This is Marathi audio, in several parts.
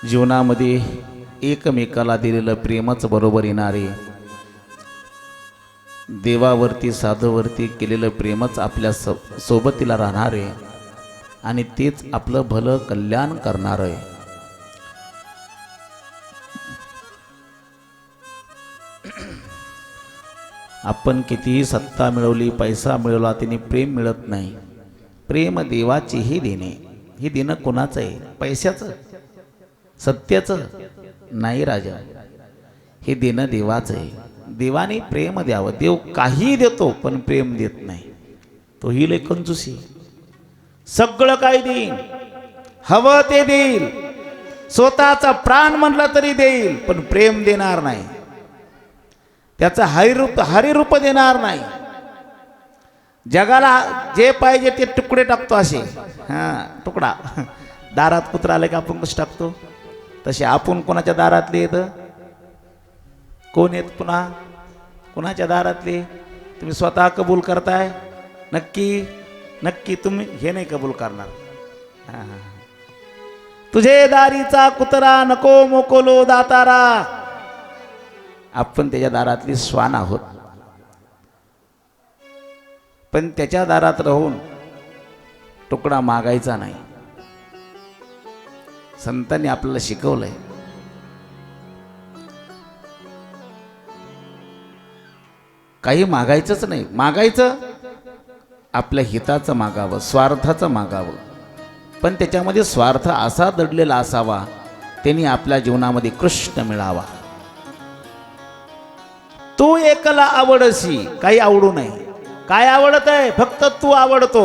जीवनामध्ये एकमेकाला दिलेलं प्रेमच बरोबर येणारे, देवावरती साधूवरती केलेलं प्रेमच आपल्या सोबतीला राहणारे आणि तेच आपलं भलं कल्याण करणार आहे. आपण कितीही सत्ता मिळवली, पैसा मिळवला, तिने प्रेम मिळत नाही. प्रेम देवाचीही देणे. हे देणं कोणाचं आहे? पैशाचं, सत्याचं नाही राजा. हे देणं देवाचं आहे. देवाने प्रेम द्यावं. देव काही देतो पण प्रेम देत नाही. तो ही लय कंजूसी. सगळं काही देईल, हवं ते देईल, स्वतःचा प्राण म्हणला तरी देईल, पण प्रेम देणार नाही. त्याचं हरिरूप देणार नाही. जगाला जे पाहिजे ते तुकडे टाकतो असे. तुकडा दारात कुत्रा आले का आपण कसं टाकतो तसे आपण कोणाच्या दारातले येत? कोण येत? पुन्हा कोणाच्या दारातले? तुम्ही स्वतः कबूल करताय? नक्की नक्की तुम्ही हे नाही कबूल करणार. तुझे दारीचा कुत्रा नको मोकोलो दातारा. आपण त्याच्या दारातली श्वान आहोत, पण त्याच्या दारात राहून तुकडा मागायचा नाही. संतांनी आपल्याला शिकवलंय. काही मागायचंच नाही. मागायचं आपल्या हिताचं मागावं, स्वार्थाचं मागावं, पण त्याच्यामध्ये स्वार्थ असा दडलेला असावा त्यांनी आपल्या जीवनामध्ये कृष्ण मिळावा. तू एकला आवडसी, काही आवडू नये. काय आवडत आहे? फक्त तू आवडतो.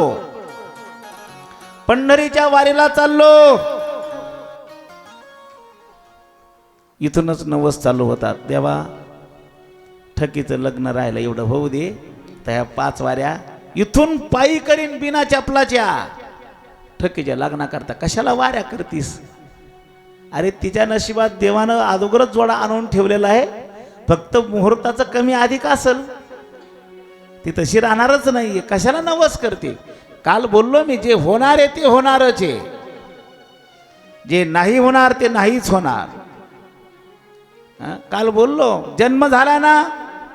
पंढरीच्या वारीला चाललो, इथूनच नवस चालू होतात. देवा ठकीचं लग्न राहिलं, एवढं होऊ दे. त्या 5 वाऱ्या इथून पायी करीन बिना चपलाच्या. ठकीच्या लग्नाकरता कशाला वाऱ्या करतीस? अरे तिच्या नशिबात देवानं अगोदरच जोडा आणून ठेवलेला आहे. फक्त मुहूर्ताचं कमी अधिक असेल, ती तशी राहणारच नाही. कशाला नवस करते? काल बोललो मी, जे होणार आहे ते होणारच आहे, जे नाही होणार ते नाहीच होणार. काल बोललो, जन्म झाला ना,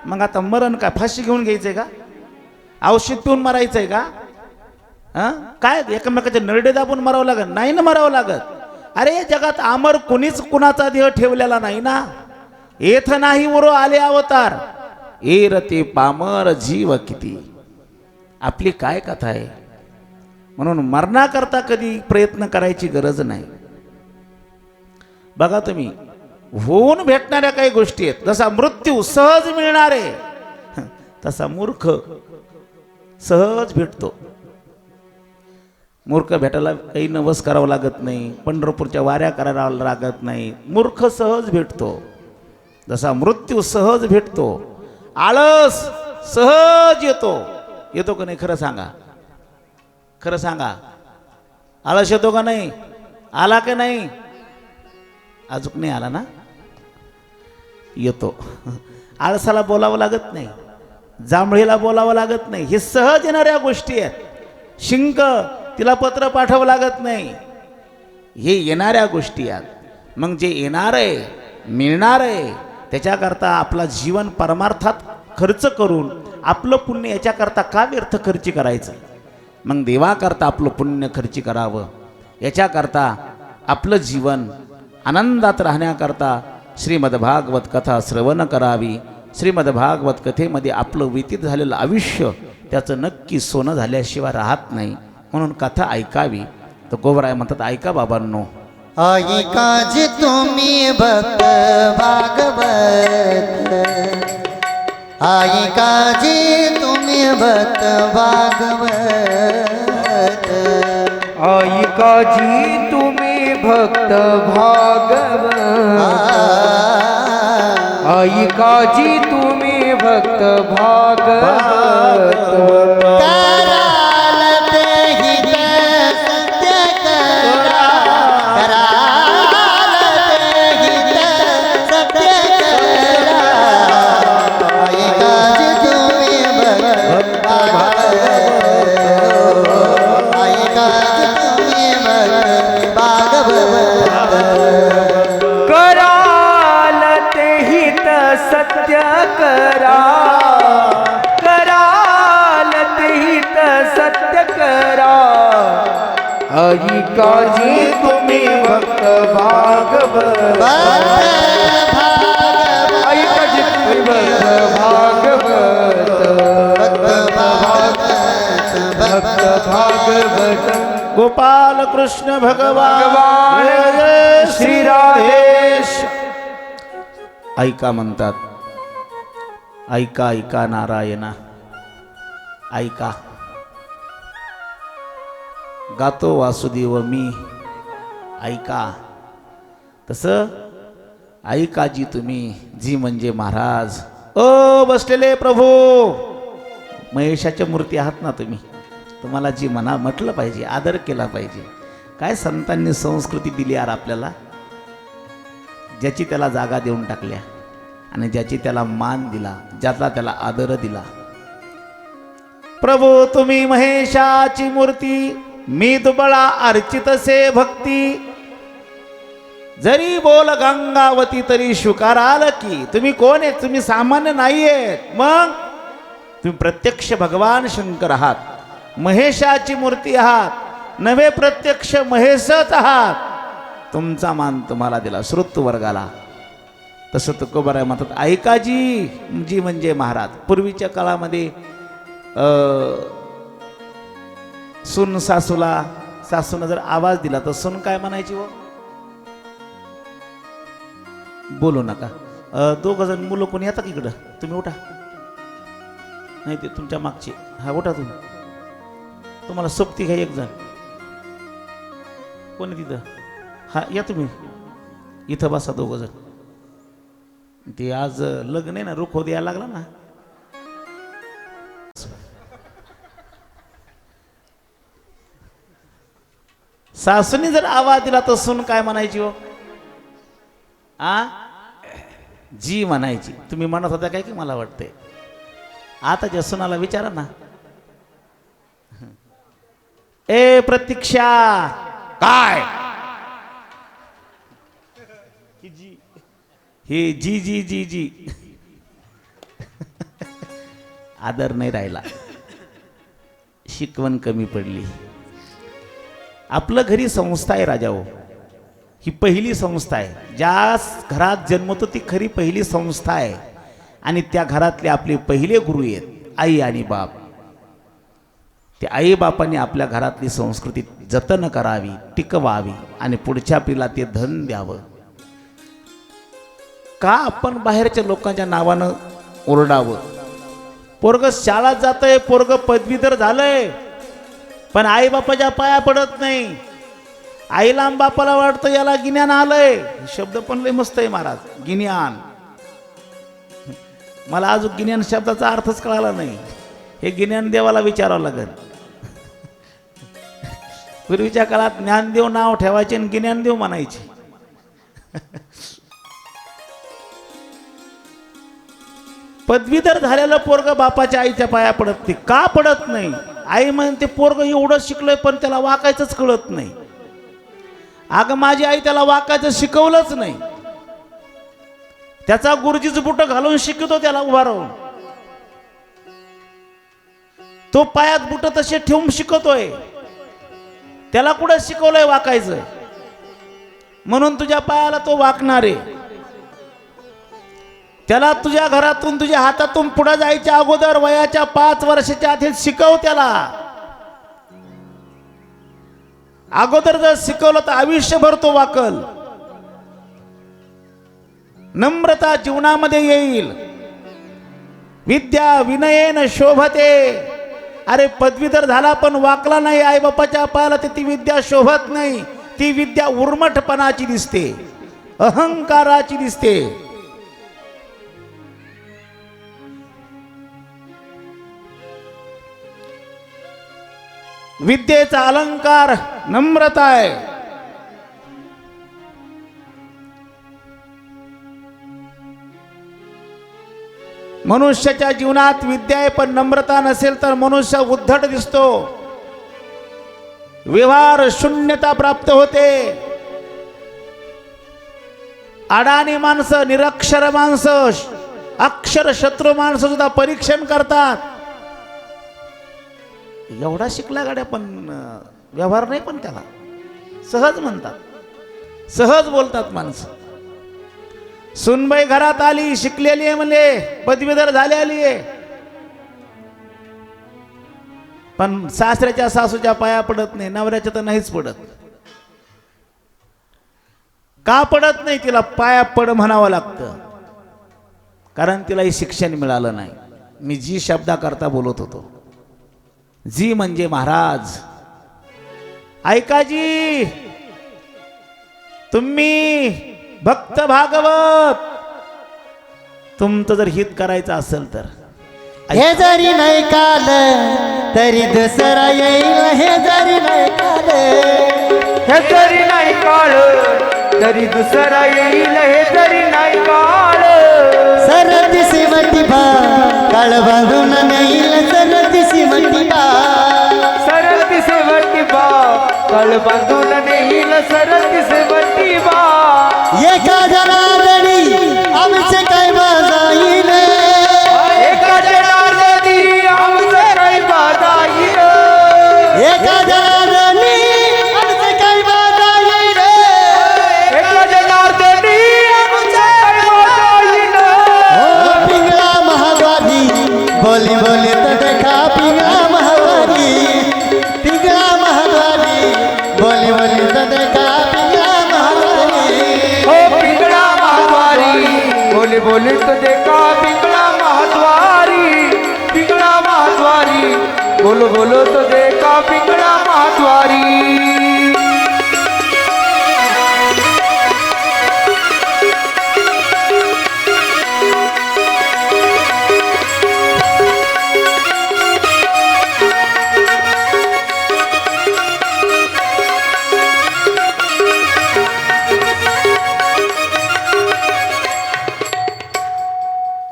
मग आता मरण काय फाशी घेऊन घ्यायचंय का? औषध पिऊन मरायचंय का? काय एकमेकाचे नरडे दाबून मरावं लागत नाही ना? मरावं लागत. अरे जगात अमर कुणीच कुणाचा देह ठेवलेला नाही ना. येथ नाही उरो आले अवतार, एरते पामर जीव किती. आपली काय कथा आहे? म्हणून मरणाकरता कधी प्रयत्न करायची गरज नाही. बघा तुम्ही, होऊन भेटणाऱ्या काही गोष्टी आहेत. जसा मृत्यू सहज मिळणार आहे, तसा मूर्ख सहज भेटतो. मूर्ख भेटायला काही नवस करावं लागत नाही, पंढरपूरच्या वाऱ्या करायला लागत नाही. मूर्ख सहज भेटतो. जसा मृत्यू सहज भेटतो, आळस सहज येतो. येतो का नाही? खरं सांगा, खरं सांगा. आळस येतो का नाही? आला का नाही? अजून नाही आला ना? येतो. आळसाला बोलावं लागत नाही, जांभळीला बोलावं लागत नाही. हे सहज येणाऱ्या गोष्टी आहेत. शिंक तिला पत्र पाठवावं लागत नाही. हे येणाऱ्या गोष्टी आहेत. मग जे येणार आहे, मिळणार आहे, त्याच्याकरता आपला जीवन परमार्थात खर्च करून आपलं पुण्य याच्याकरता का व्यर्थ खर्ची करायचं? मग देवाकरता आपलं पुण्य खर्ची करावं. याच्याकरता आपलं जीवन आनंदात राहण्याकरता श्रीमद्भागवत कथा श्रवण करावी. श्रीमद्भागवत कथेमध्ये आपलं व्यतीत झालेलं आयुष्य त्याचं नक्की सोनं झाल्याशिवाय राहत नाही. म्हणून कथा ऐकावी. तर गोवराय म्हणतात, ऐका बाबांनो. ऐका जी तुम्ही भक्त भागवत, ऐका जी तुम्ही भक्त भागवत, ऐका जी तुम्ही भक्त भागवत, ऐका जी तुम्ही भक्त भागवत. कराल ते हित सत्य करा, कराल ते हित सत्य करा. ऐका जी तुम्ही भक्त भागवत, ऐका जी तुम्ही भक्त भागवत. करा, कराल तेहित सत्य करा. ऐकाजी तुम्ही भक्त भागवत, ऐकाजी तुम्ही भक्त भागवत. गोपाल कृष्ण भगवान भगवान जय श्री राधेश. ऐका म्हणतात, ऐका ऐका नारायणा, ऐका गातो वासुदेव मी, ऐका. तसं ऐका जी तुम्ही, जी म्हणजे महाराज. ओ बसलेले प्रभू, महेशाच्या मूर्ती आहात ना तुम्ही, तुम्हाला जी म्हणा म्हटलं पाहिजे, आदर केला पाहिजे. काय संतांनी संस्कृती दिली यार आपल्याला, ज्याची त्याला जागा देऊन टाकल्या आणि ज्याची त्याला मान दिला, ज्याचा त्याला आदर दिला. प्रभू तुम्ही महेशाची मूर्ती, मी दुबळा अर्चितसे भक्ती. जरी बोल गंगावती तरी शुकाराल की. तुम्ही कोण आहेत? तुम्ही सामान्य नाहीये, मग तुम्ही प्रत्यक्ष भगवान शंकर आहात, महेशाची मूर्ती आहात, नवे प्रत्यक्ष महेशच आहात. तुमचा मान तुम्हाला दिला श्रुत वर्गाला. तसं तुकोबाराय म्हणतात, ऐका जी, जी म्हणजे महाराज. पूर्वीच्या काळामध्ये सून सासूला, सासूनं जर आवाज दिला तर सून काय म्हणायची? हो बोलू नका. दोघ जण मुलं कोणी येतात इकडं, तुम्ही उठा. नाही ते तुमच्या मागचे, हा उठा तुम्ही. तुम्हाला सोबती घ्या एक जण. कोणी तिथं? हा या तुम्ही इथं बसा दोघ जण. ते आज लग्न आहे ना, रुखो द्यायला लागला ना. सासूनी जर आवाज दिला तर सून काय म्हणायची? हो जी म्हणायची. तुम्ही म्हणत होता काय की मला वाटतंय. आता ज्या सुनाला विचारा ना, ए प्रतीक्षा काय, हे जी जी जी जी. आदर नाही राहिला, शिकवण कमी पडली. आपलं घरी संस्था आहे राजा. हो ही पहिली संस्था आहे. ज्या घरात जन्मतो ती खरी पहिली संस्था आहे. आणि त्या घरातले आपले पहिले गुरु आहेत आई आणि बाप. ते आई बापाने आपल्या घरातली संस्कृती जतन करावी, टिकवावी आणि पुढच्या पिढीला ते धन द्यावं. का आपण बाहेरच्या लोकांच्या नावानं ओरडावं? पोरग शाळेत जातंय, पोरग पदवीधर झालंय, पण आई बापाच्या पाया पडत नाही. आईला आणि बापाला वाटतं याला गिन्यान आलंय. शब्द पण लय मस्त आहे महाराज, गिन्यान. मला अजून गिन्यान शब्दाचा अर्थच कळाला नाही. हे गिन्यान देवाला विचारावं लागेल. पूर्वीच्या काळात ज्ञानदेव नाव ठेवायचे आणि गिन्यानदेव म्हणायचे. पदवीधर झालेलं पोरग बापाच्या आईच्या पाया पडत नाही. का पडत नाही? आई म्हणते पोरग एवढं शिकलंय पण त्याला वाकायचंच कळत नाही. अगं माझी आई त्याला वाकायचं शिकवलंच नाही. त्याचा गुरुजीचं बुट घालून शिकवतो त्याला उभा राहून. तो पायात बुट तसे ठेवून शिकवतोय. त्याला कुठं शिकवलंय वाकायचं? म्हणून तुझ्या पायाला तो वाकणार आहे. त्याला तुझ्या घरातून, तुझ्या हातातून पुढे जायच्या अगोदर वयाच्या 5 वर्षाच्या आधी शिकव. त्याला अगोदर जर शिकवलं तर आयुष्यभर तो वाकल. नम्रता जीवनामध्ये येईल. विद्या विनयेन शोभते. अरे पदवीधर झाला पण वाकला नाही आई बापाच्या पायाला, ती विद्या शोभत नाही. ती विद्या उर्मटपणाची दिसते, अहंकाराची दिसते. विद्येचा अलंकार नम्रता आहे. मनुष्याच्या जीवनात विद्या आहे पण नम्रता नसेल तर मनुष्य उद्धट दिसतो. व्यवहार शून्यता प्राप्त होते. अडाणी माणसं, निरक्षर माणसं अक्षर शत्रू माणसं सुद्धा परीक्षण करतात. एवढा शिकला गाड्या पण व्यवहार नाही, पण त्याला सहज म्हणतात, सहज बोलतात माणसं. सुनबाई घरात आली, शिकलेली आहे म्हणले, पदवीधर झालेली आहे, पण सासऱ्याच्या सासूच्या पाया पडत नाही, नवऱ्याच्या तर नाहीच पडत. का पडत नाही? तिला पाया पड म्हणावं लागतं, कारण तिलाही शिक्षण मिळालं नाही. मी जी शब्दाकरता बोलत होतो, जी म्हणजे महाराज. ऐका जी, तुम्ही भक्त भागवत, तुमचं जर हित करायचं असेल तर हे जरी नाही काल तरी दुसरा येईल, हे जरी नाही काल, हे जरी नाही काळ तरी दुसरा येईल, हे जरी नाही काळ. सरती सिमटी बा काळ बांधून नेईल, सरती सिमटी बा, सरती सेवटी बा काळ बांधून नेईल, सरती सेवटी बा. एका जनार्दनी आमचे काय बाजाईल, एका जनार्दनी आमचं काही बाधा येईल, एका जनार्दनी आमचे काय बाजाईल, एका जनार्दनी आमचं काही बाधा येईल. ओ पिंगळा महाद्वारी, बोली बोली तर देखा पिंगळा महाद्वारी, पिंगळा महाद्वारी, बोली बोली तर देखा पिंगळा महाद्वारी. हो पिंगळा महाद्वारी, बोली बोली तो देखा पिंगळा महाद्वारी, पिंगळा महाद्वारी, बोलो बोलो तो देखा पिंगळा महाद्वारी.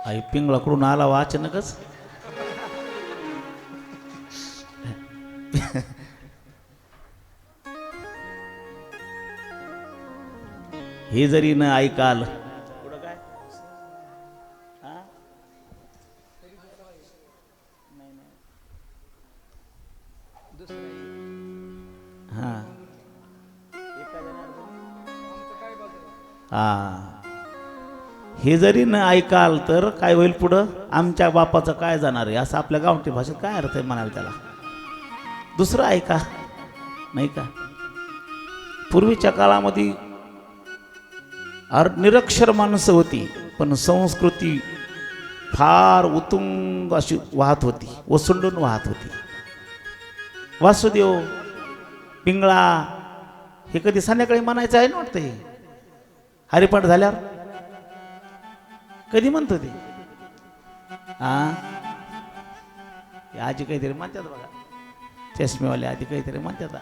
आई पिंगळाकडून आला वा अचानकच. हे जरी न ऐकाल, हे जरी न ऐकाल तर काय होईल पुढं? आमच्या बापाचं काय जाणार आहे, असं आपल्या गावठी भाषेत काय अर्थ आहे म्हणाल त्याला. दुसरं ऐका, नाही का? पूर्वीच्या काळामध्ये निरक्षर माणसं होती, पण संस्कृती फार उत्तुंग अशी वाहत होती, ओसंडून वाहत होती. वासुदेव, पिंगळा हे कधी संध्याकाळी म्हणायचं आहे ना वाटतं. हे हरिपाठ झाल्यावर कधी म्हणतो ते? आजी काहीतरी म्हणतात बघा, चष्मेवाले आधी काहीतरी म्हणतात.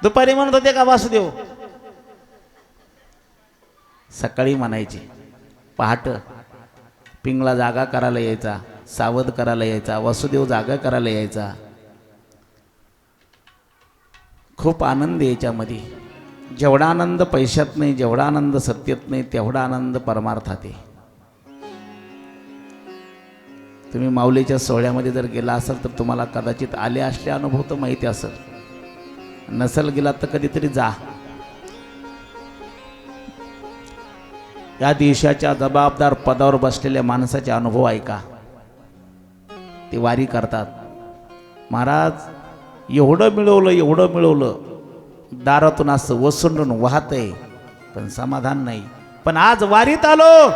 दुपारी म्हणत होते का वासुदेव? सकाळी म्हणायचे. पहाट पिंगळा जागा करायला यायचा, सावध करायला यायचा, वासुदेव जागा करायला यायचा. खूप आनंद याच्यामध्ये. जेवढा आनंद पैशात नाही, जेवढा आनंद सत्तेत नाही, तेवढा आनंद परमार्थात आहे. तुम्ही माऊलीच्या सोहळ्यामध्ये जर गेला असाल तर तुम्हाला कदाचित आले असले अनुभव तर माहिती असेल. नसेल गेला तर कधीतरी जा. या देशाच्या जबाबदार पदावर बसलेल्या माणसाचे अनुभव ऐका. ते वारी करतात. महाराज एवढं मिळवलं, एवढं मिळवलं, दारातून असं वसंडून वाहतंय पण समाधान नाही. पण आज वारीत आलो,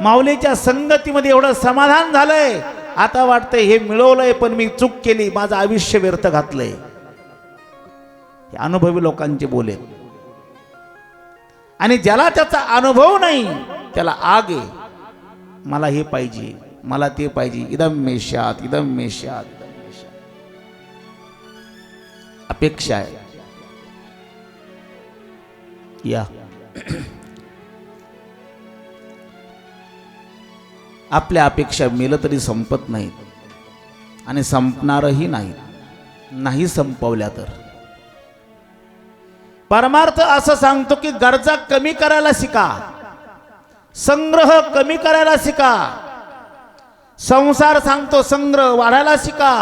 माऊलीच्या संगतीमध्ये एवढं समाधान झालंय. आता वाटतंय हे मिळवलंय पण मी चूक केली, माझं आयुष्य व्यर्थ घातलंय. हे अनुभवी लोकांचे बोले. आणि ज्याला त्याचा अनुभव नाही त्याला आग आहे. मला हे पाहिजे, मला ते पाहिजे, इदम मेशात, इदम मेशात, इदम मेशात. अपेक्षा आहे. या आपल्या अपेक्षा मेलं तरी संपत नाहीत आणि संपणारही नाही. नाही संपवल्या तर परमार्थ असं सांगतो की गरजा कमी करायला शिका. संग्रह कमी करायला शिका. संसार सांगतो संग्रह वाढायला शिका.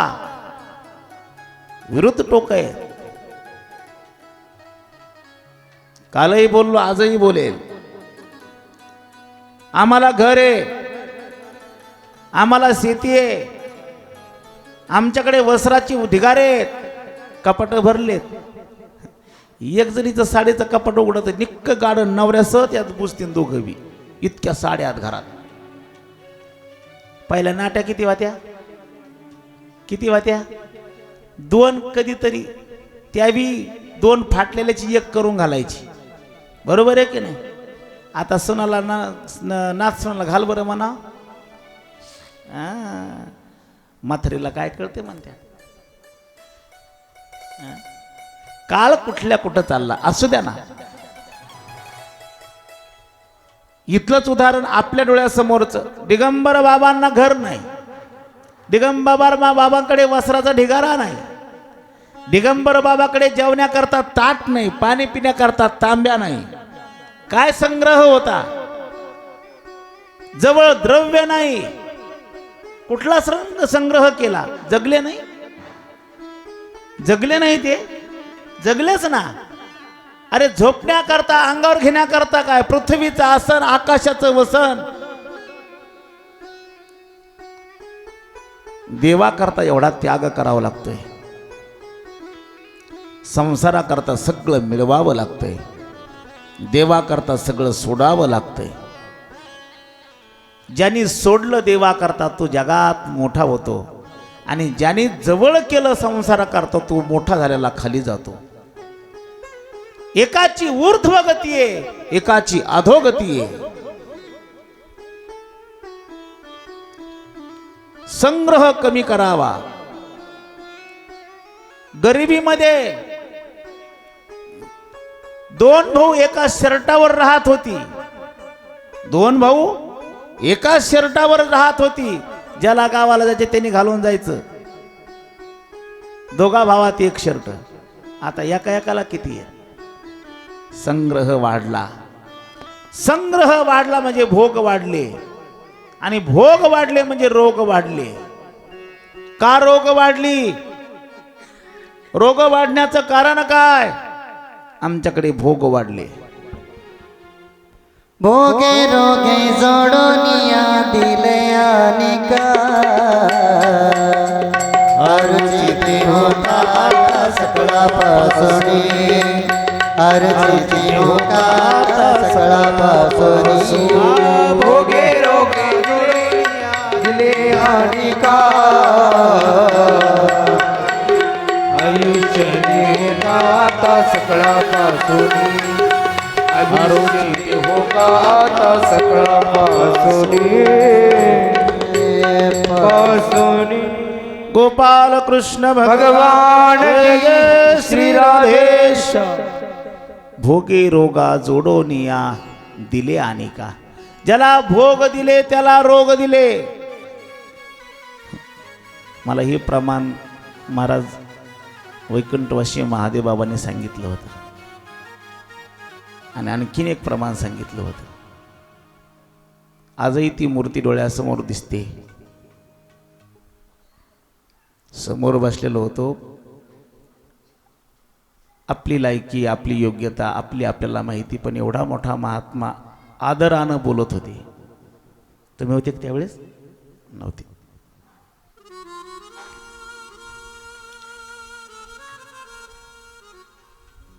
विरुद्ध टोक आहे. कालही बोललो, आजही बोलेल. आम्हाला घर आहे, आम्हाला शेती आहे, आमच्याकडे वस्त्राची ढिगारे आहेत, कपाट भरलेत. एक जणीचं साडीचं कपाट उघडत निक्क गाडन नवऱ्यासह त्यात बुसतीन दोघं बी. इतक्या साड्या आहेत घरात. पहिल्या नाट्या किती वात्या, किती वात्या? 2 कधीतरी, त्यावी 2 फाटलेल्याची एक करून घालायची. बरोबर आहे की नाही? आता सोनाला नाच सोनाला घाल बरं म्हणा. म्हातारीला काय कळते म्हणत्या. काळ कुठल्या कुठं चालला असू द्या ना. इथलंच उदाहरण आपल्या डोळ्यासमोरचं. दिगंबर बाबांना घर नाही, दिगंबर बाबांकडे वस्त्राचा ढिगारा नाही, दिगंबर बाबाकडे जेवण्याकरता ताट नाही, पाणी पिण्याकरता तांब्या नाही. काय संग्रह होता? जवळ द्रव्य नाही. कुठला संग्रह केला? जगले नाही, जगले नाही. ते जगलेच ना. अरे झोपण्याकरता, अंगावर घेण्याकरता काय? पृथ्वीचं आसन, आकाशाचं वसन. देवाकरता एवढा त्याग करावा लागतोय. संसाराकरता सगळं मिळवावं लागतंय. देवाकरता सगळं सोडावं लागतंय. ज्यांनी सोडलं देवाकरता तो जगात मोठा होतो, आणि ज्यांनी जवळ केलं संसाराकरता तो मोठा झालेला खाली जातो. एकाची ऊर्ध्वगती आहे, एकाची अधोगती आहे. संग्रह कमी करावा. गरिबीमध्ये 2 भाऊ एका शर्टावर राहत होती. 2 भाऊ एका शर्टावर राहत होती. ज्याला गावाला जायचे त्यांनी घालून जायचं. 2 भावात 1 शर्ट. आता एका एकाला किती आहे? संग्रह वाढला. संग्रह वाढला म्हणजे भोग वाढले, आणि भोग वाढले म्हणजे रोग वाढले. का रोग वाढली? रोग वाढण्याचं कारण काय? आमच्याकडे भोग वाढले. भोगे रोगे जोडोनिया दिले अनिका, अर्चिती होता आता सकळा पासोनी, अर्चिती होता आता सकळा पासोनी. भोगे रोगे दिले अनिका, आयुष्य आता सकळा पासोनी, आयुष्य होगा आता सकळा पासोनी. पासोनी गोपाल कृष्ण भगवान जय श्री राधेश. भोगे रोगा जोडोनिया दिले अनिका. ज्याला भोग दिले त्याला रोग दिले. मला हे प्रमाण महाराज वैकुंठवासी महादेव बाबांनी सांगितलं होतं, आणि आणखीन एक प्रमाण सांगितलं होतं. आजही ती मूर्ती डोळ्यासमोर दिसते. समोर बसलेलो होतो. आपली लायकी, आपली योग्यता, आपल्याला माहिती, पण एवढा मोठा महात्मा आदरानं बोलत होते. तुम्ही होते त्यावेळेस? नव्हते.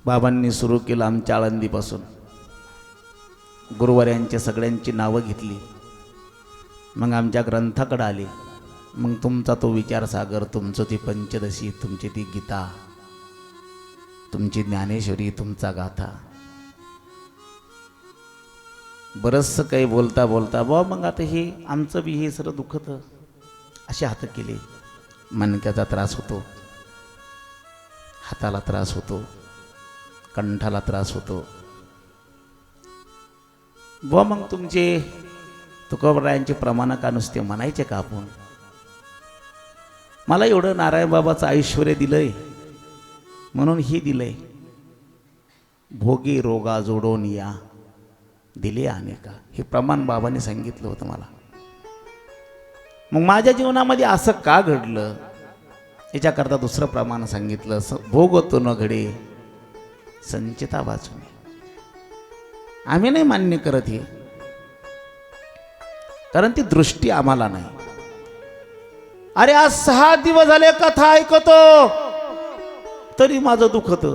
बाबांनी सुरू केलं आमच्या आळंदीपासून. गुरुवार्यांच्या सगळ्यांची नावं घेतली. मग आमच्या ग्रंथाकडे आले. मग तुमचा तो विचारसागर, तुमचं ती पंचदशी, तुमची ती गीता, तुमची ज्ञानेश्वरी, तुमचा गाथा. बरंचसं काही बोलता बोलता मग आता हे आमचं बी हे सर दुखत. असे हात केले. मणक्याचा त्रास होतो, हाताला त्रास होतो, कंठाला त्रास होतो. मग तुमचे तुकोबरायांचे प्रमाण का नुसते म्हणायचे का आपण? मला एवढं नारायण बाबाचं ऐश्वर्य दिलंय म्हणून ही दिलंय. भोगी रोगा जोडून या. दिले अनेका. हे प्रमाण बाबांनी सांगितलं होतं मला. मग माझ्या जीवनामध्ये असं का घडलं याच्याकरता दुसरं प्रमाण सांगितलं. भोगतो न घडे संचिता वाचून. आम्ही नाही मान्य करत हे, कारण ती दृष्टी आम्हाला नाही. अरे आज 6 दिवस झाले कथा ऐकतो तरी माझं दुखत.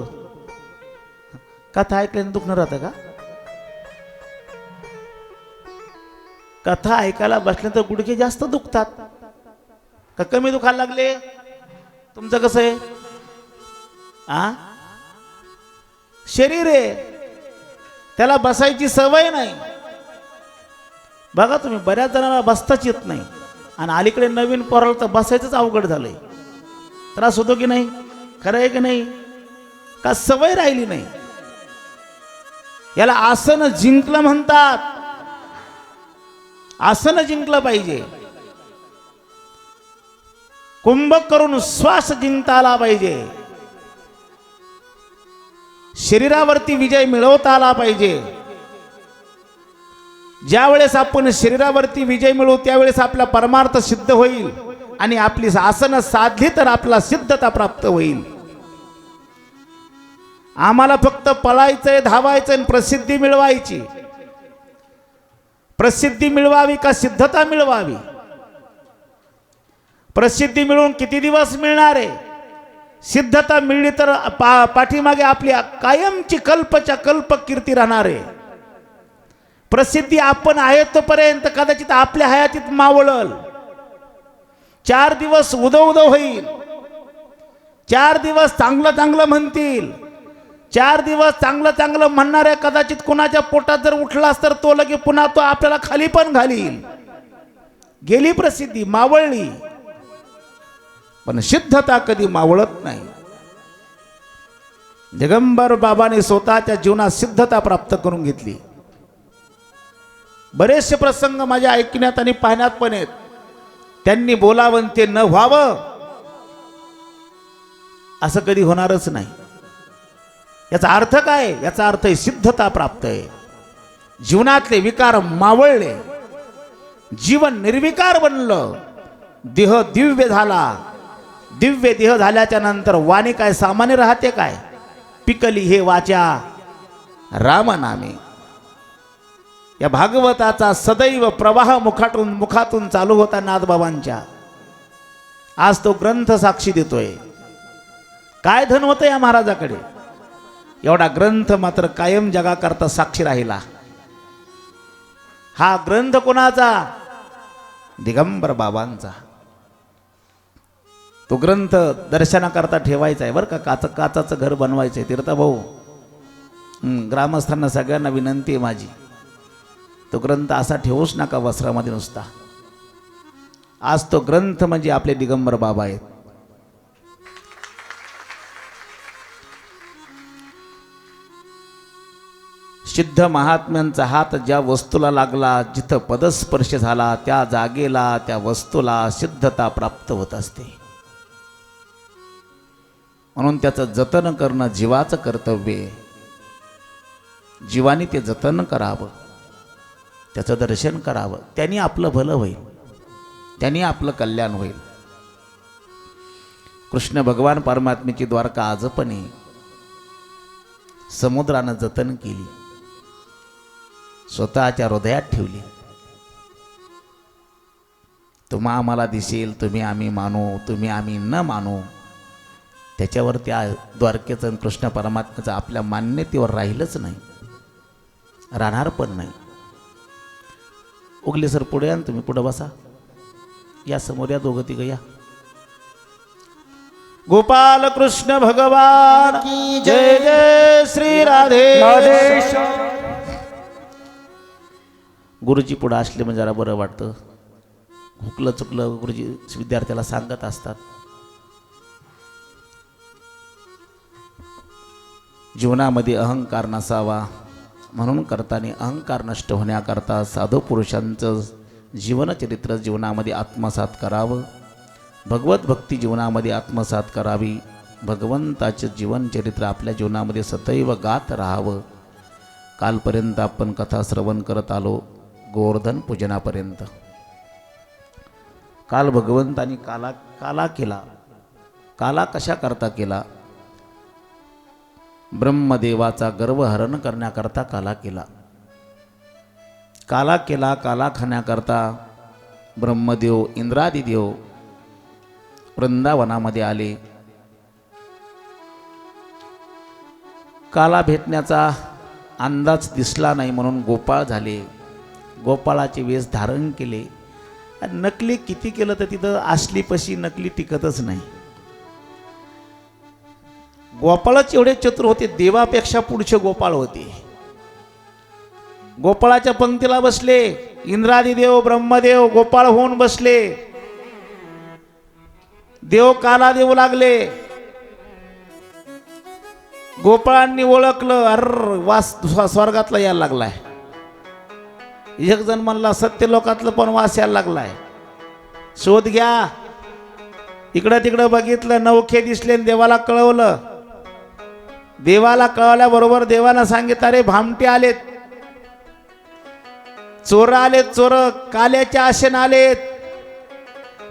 कथा ऐकल्याने दुखणं राहतं का? कथा ऐकायला बसल्यानंतर गुडघे जास्त दुखतात का कमी दुखायला लागले? तुमचं कसं आहे? शरीर आहे, त्याला बसायची सवय नाही. बघा तुम्ही, बऱ्याच जणांना बसताच येत नाही, आणि अलीकडे नवीन पोराला तर बसायचंच अवघड झालंय. त्रास होतो की नाही? खरं आहे की नाही? का सवय राहिली नाही? याला आसन जिंकलं म्हणतात. आसन जिंकलं पाहिजे. कुंभक करून श्वास जिंकता आला पाहिजे. शरीरावरती विजय मिळवता आला पाहिजे. ज्या वेळेस आपण शरीरावरती विजय मिळवू त्यावेळेस आपला परमार्थ सिद्ध होईल, आणि आपली आसन साधली तर आपला सिद्धता प्राप्त होईल. आम्हाला फक्त पळायचंय, धावायचंय आणि प्रसिद्धी मिळवायची. प्रसिद्धी मिळवावी का सिद्धता मिळवावी? प्रसिद्धी मिळवून किती दिवस मिळणार आहे? सिद्धता मिळली तर पाठीमागे आपली कायमची कल्पच्या कल्प कीर्ती राहणार आहे. प्रसिद्धी आपण आहे तोपर्यंत कदाचित आपल्या हयातीत मावळल. 4 दिवस उदो उदो होईल, 4 दिवस चांगलं चांगलं म्हणतील, 4 दिवस चांगलं चांगलं म्हणणाऱ्या कदाचित कुणाच्या पोटात जर उठलास तर तो लगे पुन्हा तो आपल्याला खाली पण घालील. गेली प्रसिद्धी, मावळली. पण सिद्धता कधी मावळत नाही. दिगंबर बाबाने स्वतःच्या जीवनात सिद्धता प्राप्त करून घेतली. बरेचसे प्रसंग माझ्या ऐकण्यात आणि पाहण्यात पण आहेत. त्यांनी बोलावं ते न व्हावं असं कधी होणारच नाही. याचा अर्थ काय? याचा अर्थ आहे सिद्धता प्राप्त आहे. जीवनातले विकार मावळले, जीवन निर्विकार बनलं, देह दिव्य झाला. दिव्य देह झाल्याच्या नंतर वाणी काय सामान्य राहते काय? पिकली हे वाचा रामनामे. या भागवताचा सदैव प्रवाह मुखातून चालू होता नाथबाबांच्या. आज तो ग्रंथ साक्षी देतोय. काय धन होतं या महाराजाकडे? एवढा ग्रंथ मात्र कायम जगाकरता साक्षी राहिला. हा ग्रंथ कोणाचा? दिगंबर बाबांचा. तो ग्रंथ दर्शनाकरता ठेवायचा आहे बरं का. काचाचं घर बनवायचं आहे. तीर्थभाऊ, ग्रामस्थांना सगळ्यांना विनंती आहे माझी, तो ग्रंथ असा ठेवूच नका वस्त्रामध्ये नुसता. आज तो ग्रंथ म्हणजे आपले दिगंबर बाबा आहेत. सिद्ध महात्म्यांचा हात ज्या वस्तूला लागला, जिथं पदस्पर्श झाला त्या जागेला, त्या वस्तूला सिद्धता प्राप्त होत असते. म्हणून त्याचं जतन करणं जीवाचं कर्तव्य आहे. जीवाने ते जतन करावं, त्याचं दर्शन करावं. त्यांनी आपलं भलं होईल, त्यांनी आपलं कल्याण होईल. कृष्ण भगवान परमात्म्याची द्वारका आजपणे समुद्रानं जतन केली, स्वतःच्या हृदयात ठेवली. तुम्हा आम्हाला दिसेल, तुम्ही आम्ही मानू, तुम्ही आम्ही न मानू, त्याच्यावर त्या द्वारकेचं कृष्ण परमात्म्याचं आपल्या मान्यतेवर राहिलंच नाही, राहणार पण नाही. उगले सर पुढे या, तुम्ही पुढे बसा. या समोर या, दोघं तिघं या. गोपाल कृष्ण भगवान की जय. जय श्री राधे. गुरुजी पुढे असले म्हणजे जरा बरं वाटतं. हुकलं चुकलं गुरुजी विद्यार्थ्याला सांगत असतात. जीवनामध्ये अहंकार नसावा म्हणून करताना अहंकार नष्ट होण्याकरता साधू पुरुषांचं जीवनचरित्र जीवनामध्ये आत्मसात करावं. भगवत भक्ती जीवनामध्ये आत्मसात करावी. भगवंताचं जीवनचरित्र आपल्या जीवनामध्ये सदैव गात राहावं. कालपर्यंत आपण कथा श्रवण करत आलो गोवर्धन पूजनापर्यंत. काल भगवंतानी काला केला. काला कशा करता केला? ब्रह्मदेवाचा गर्वहरण करण्याकरता काला केला. काला केला. काला खाण्याकरता ब्रह्मदेव इंद्रादी देव वृंदावनामध्ये आले. काला भेटण्याचा अंदाज दिसला नाही म्हणून गोपाळ झाले. गोपाळाचे वेश धारण केले. नकली किती केलं तर तिथं असलीपशी नकली टिकतच नाही. गोपाळच एवढे चतुर होते, देवापेक्षा पुढचे गोपाळ होते. गोपाळाच्या पंक्तीला बसले. इंद्रादी देव ब्रह्मदेव गोपाळ होऊन बसले. देव काला देऊ लागले. गोपाळांनी ओळखलं, अर वास स्वर्गातला यायला लागलाय. एक जण म्हणला सत्यलोकातलं पण वास यायला लागलाय, शोध घ्या. इकडं तिकडं बघितलं, नवखे दिसले. देवाला कळवलं. देवाला कळवल्याबरोबर देवाला सांगितलं, अरे भामटे आलेत, चोर आलेत, चोर काल्याच्या आशेन आलेत.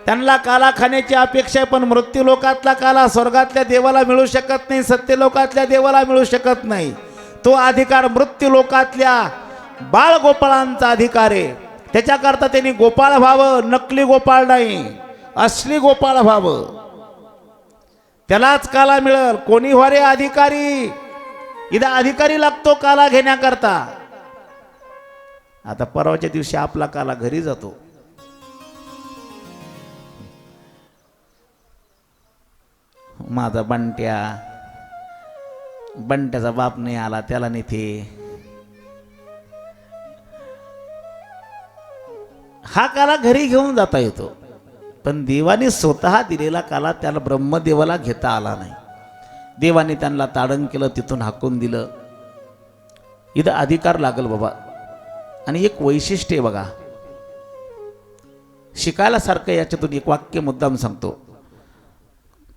त्यांना काला खाण्याची अपेक्षा आहे, पण मृत्यू लोकातला काला स्वर्गातल्या देवाला मिळू शकत नाही, सत्यलोकातल्या देवाला मिळू शकत नाही. तो अधिकार मृत्यू लोकातल्या बाळ गोपाळांचा अधिकार आहे. त्याच्याकरता त्यांनी गोपाळ व्हावं, नकली गोपाळ नाही, असली गोपाळ व्हावं. त्यालाच काला मिळेल. कोणी हो रे अधिकारी, इथं अधिकारी लागतो काला घेण्याकरता. आता परवाच्या दिवशी आपला काला घरी जातो. माझा बंट्याचा बाप नाही आला, त्याला नेते. हा काला घरी घेऊन जाता येतो, पण देवाने स्वतः दिलेला काला त्याला ब्रह्मदेवाला घेता आला नाही. देवाने त्यांना ताडण केलं, तिथून हाकून दिलं. इथं अधिकार लागल बाबा. आणि एक वैशिष्ट्य आहे बघा, शिकायला सारखं. याच्यातून एक वाक्य मुद्दाम सांगतो.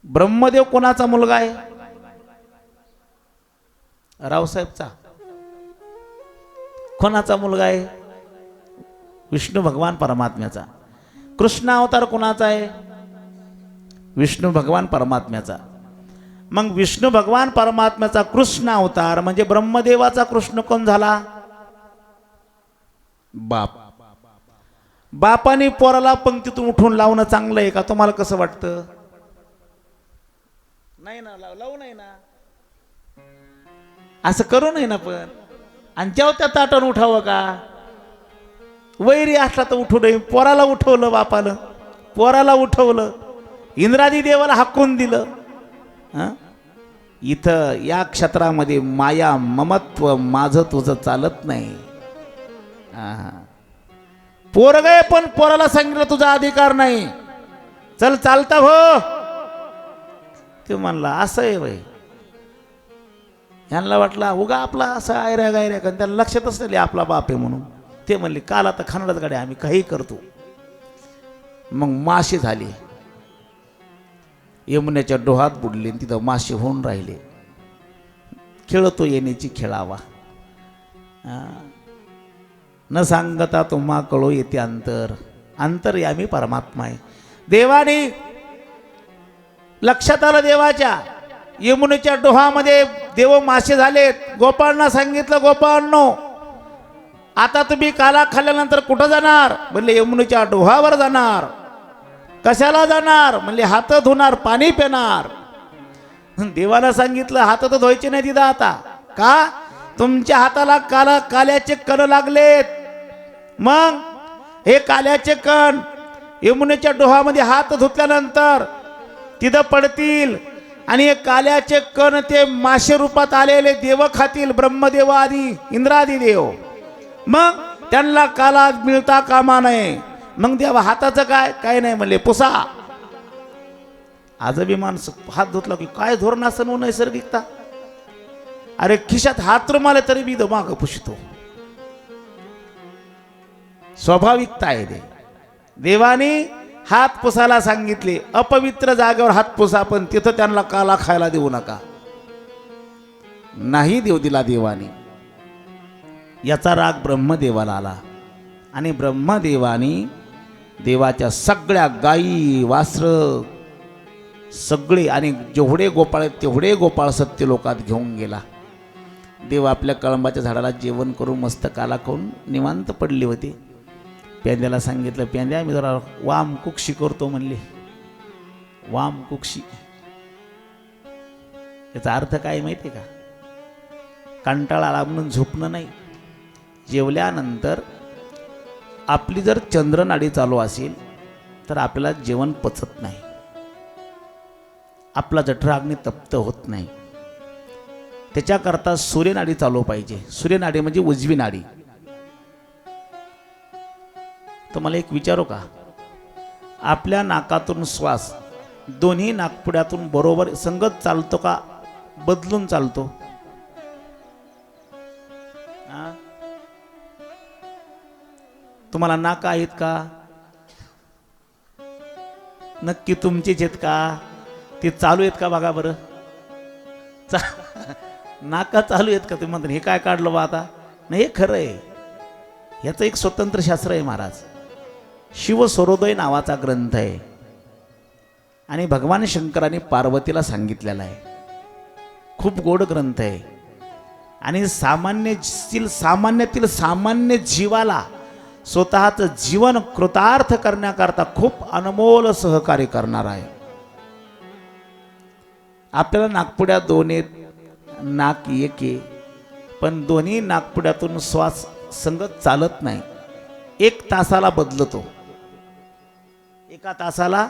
ब्रह्मदेव कोणाचा मुलगा आहे? रावसाहेबचा. कोणाचा मुलगा आहे? विष्णू भगवान परमात्म्याचा. कृष्ण अवतार कोणाचा आहे? विष्णू भगवान परमात्म्याचा. मग विष्णू भगवान परमात्म्याचा कृष्ण अवतार म्हणजे ब्रह्मदेवाचा कृष्ण कोण झाला? बाप. बापाने पोराला पंक्तीतून उठून लावणं चांगलं आहे का? तुम्हाला कसं वाटतं? नाही ना, लावू नाही ना, असं करू नाही ना. पण आणि जेव्हा त्या ताटानं उठावं का? वैरी असला तर उठू नये. पोराला उठवलं, बापानं पोराला उठवलं, इंद्रादी देवाला हाकून दिलं. इथं या क्षेत्रामध्ये माया ममत्व माझं तुझं चालत नाही. पोरग आहे पण पोराला सांगितलं तुझा अधिकार नाही, चल चालता हो. ते म्हणला असं आहे वय. यांना वाटला उगा आपला असं आयऱ्या गायऱ्या, कारण त्याला लक्षातच नाही आपला बाप आहे म्हणून. ते म्हणले काल आता खाणारच गाड्या, आम्ही काही करतो. मग मासे झाले, यमुनेच्या डोहात बुडले, तिथं मासे होऊन राहिले. खेळतो येण्याची खेळावा, न सांगता तुम्हा कळो येते अंतर. अंतर्यामी परमात्मा आहे. देवाने लक्षात आलं देवाच्या. यमुनेच्या डोहामध्ये देव मासे झालेत. गोपाळांना सांगितलं, गोपाळांनो आता तुम्ही काला खाल्ल्यानंतर कुठं जाणार? म्हणले यमुनेच्या डोहावर जाणार. कशाला जाणार? म्हणले हात धुणार, पाणी पिणार. देवाला सांगितलं हात तर धुवायचे नाही तिथं आता. का? तुमच्या हाताला काल्याचे कण लागलेत. मग हे काल्याचे कण यमुनेच्या डोहामध्ये हात धुतल्यानंतर तिथं पडतील आणि हे काल्याचे कण ते मासे रूपात आलेले देव खातील, ब्रह्मदेव आदी इंद्रादी देव. मग त्यांना काला मिळता कामा नये. मग देवा हाताचं काय? काय नाही म्हणले पुसा. आज बी माणसं हात धुतला की काय धोरण असं नैसर्गिकता. अरे खिशात हात रुमाले तरी बी माग पुसतो. स्वाभाविकता आहे ते. देवाने हात पुसायला सांगितले. अपवित्र जागेवर हात पुसा, पण तिथं त्यांना काला खायला देऊ नका. नाही देव दिला देवाने. याचा राग ब्रह्मदेवाला आला आणि ब्रह्मदेवानी देवाच्या सगळ्या गायी वासर सगळे आणि जेवढे गोपाळ आहेत तेवढे गोपाळ सत्यलोकात घेऊन गेला. देव आपल्या कळंबाच्या झाडाला जेवण करून मस्त काला खाऊन निवांत पडले होते. पेंद्याला सांगितलं, पेंद्या मी जरा वाम कुक्षी करतो म्हणले. वाम कुक्षी याचा अर्थ काय माहिती आहे का? कंटाळा आला म्हणून झोपणं नाही. जेवल्यानंतर आपली जर चंद्रनाडी चालू असेल तर आपल्याला जेवण पचत नाही, आपला जठराग्नी तप्त होत नाही. त्याच्याकरता सूर्यनाडी चालू पाहिजे. सूर्यनाडी म्हणजे उजवी नाडी. तर मला एक विचारू का, आपल्या नाकातून श्वास दोन्ही नाकपुड्यातून बरोबर संगत चालतो का बदलून चालतो? तुम्हाला नाक आहेत का? नक्की तुमचेच आहेत का? ते चालू आहेत का बघा बरं. नाका चालू आहेत का? तुम्ही म्हणता हे काय काढलं बा आता? नाही, हे खरं आहे. याचं एक स्वतंत्र शास्त्र आहे महाराज. शिवस्वरोदय नावाचा ग्रंथ आहे आणि भगवान शंकराने पार्वतीला सांगितलेला आहे. खूप गोड ग्रंथ आहे आणि सामान्यातील सामान्य जीवाला स्वतःचं जीवन कृतार्थ करण्याकरता खूप अनमोल सहकार्य करणार आहे. आपल्याला नाकपुड्या दोन आहेत, नाक एक आहे, पण दोन्ही नाकपुड्यातून श्वास संगत चालत नाही. 1 तासाला बदलतो, 1 तासाला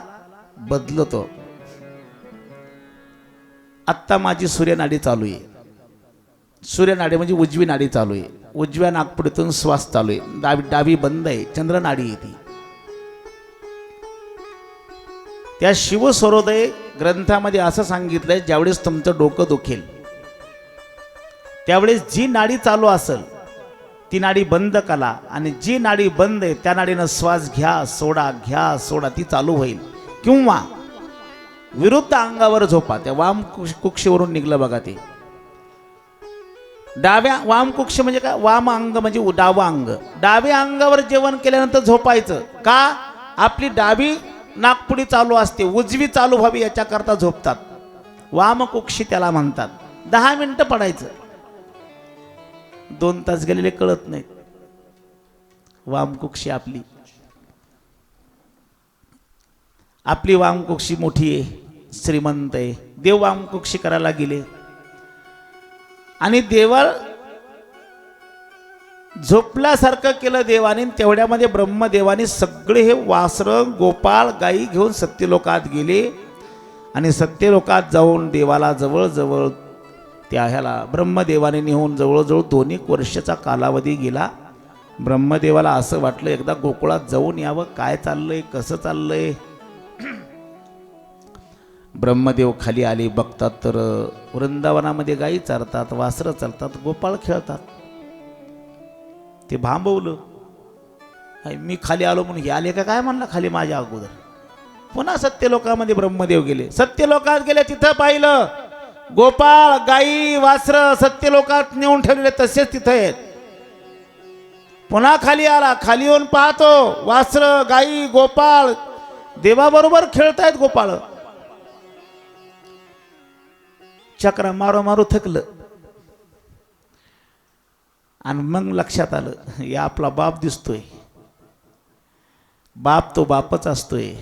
बदलतो. आत्ता माझी सूर्यनाडी चालू आहे. सूर्यनाडी म्हणजे उजवी नाडी चालू आहे. उजव्या नाकपुडीतून श्वास चालू आहे. डावी बंद आहे, चंद्रनाडी येते. त्या शिवस्वरोदय ग्रंथामध्ये असं सांगितलंय, ज्यावेळेस तुमचं डोकं दुखेल त्यावेळेस जी नाडी चालू असेल ती नाडी बंद करा आणि जी नाडी बंद आहे त्या नाडीनं श्वास घ्या सोडा, घ्या सोडा, ती चालू होईल. किंवा विरुद्ध अंगावर झोपा. त्या वाम कुक्षीवरून निघलं बघा ते. डाव्या वाम कुक्ष म्हणजे काय? वाम अंग म्हणजे डावं अंग. डाव्या अंगावर जेवण केल्यानंतर झोपायचं का? आपली डावी नाकपुडी चालू असते, उजवी चालू व्हावी याच्याकरता झोपतात. वाम कुक्षी त्याला म्हणतात. 10 मिनिटं पडायचं, 2 तास गेलेले कळत नाहीत. वामकुक्षी आपली वामकुक्षी मोठी आहे, श्रीमंत आहे. देव वामकुक्षी करायला गेले आणि देवा झोपल्यासारखं केलं देवाने. तेवढ्यामध्ये ब्रह्मदेवाने सगळे हे वासर गोपाळ गायी घेऊन सत्यलोकात गेले आणि सत्यलोकात जाऊन देवाला जवळजवळ त्या ह्याला ब्रह्मदेवाने नेऊन जवळजवळ 2 वर्षाचा कालावधी गेला. ब्रह्मदेवाला असं वाटलं एकदा गोकुळात जाऊन यावं, काय चाललंय, कसं चाललंय. ब्रह्मदेव खाली आले, बघतात तर वृंदावनामध्ये गायी चालतात, वासरं चालतात, गोपाळ खेळतात. ते भांबवलं. मी खाली आलो म्हणून हे आले का काय म्हणलं खाली माझ्या अगोदर. पुन्हा सत्यलोकामध्ये ब्रह्मदेव गेले. सत्यलोकात गेले, तिथं पाहिलं गोपाळ गायी वासरं सत्यलोकात नेऊन ठेवलेले तसेच तिथं आहेत. पुन्हा खाली आला, खाली येऊन पाहतो वासरं गायी गोपाळ देवाबरोबर खेळतायत. गोपाळ चक्रा मारू मारू थकलं आणि मग लक्षात आलं, हे आपला बाप दिसतोय. बाप तो बापच असतोय.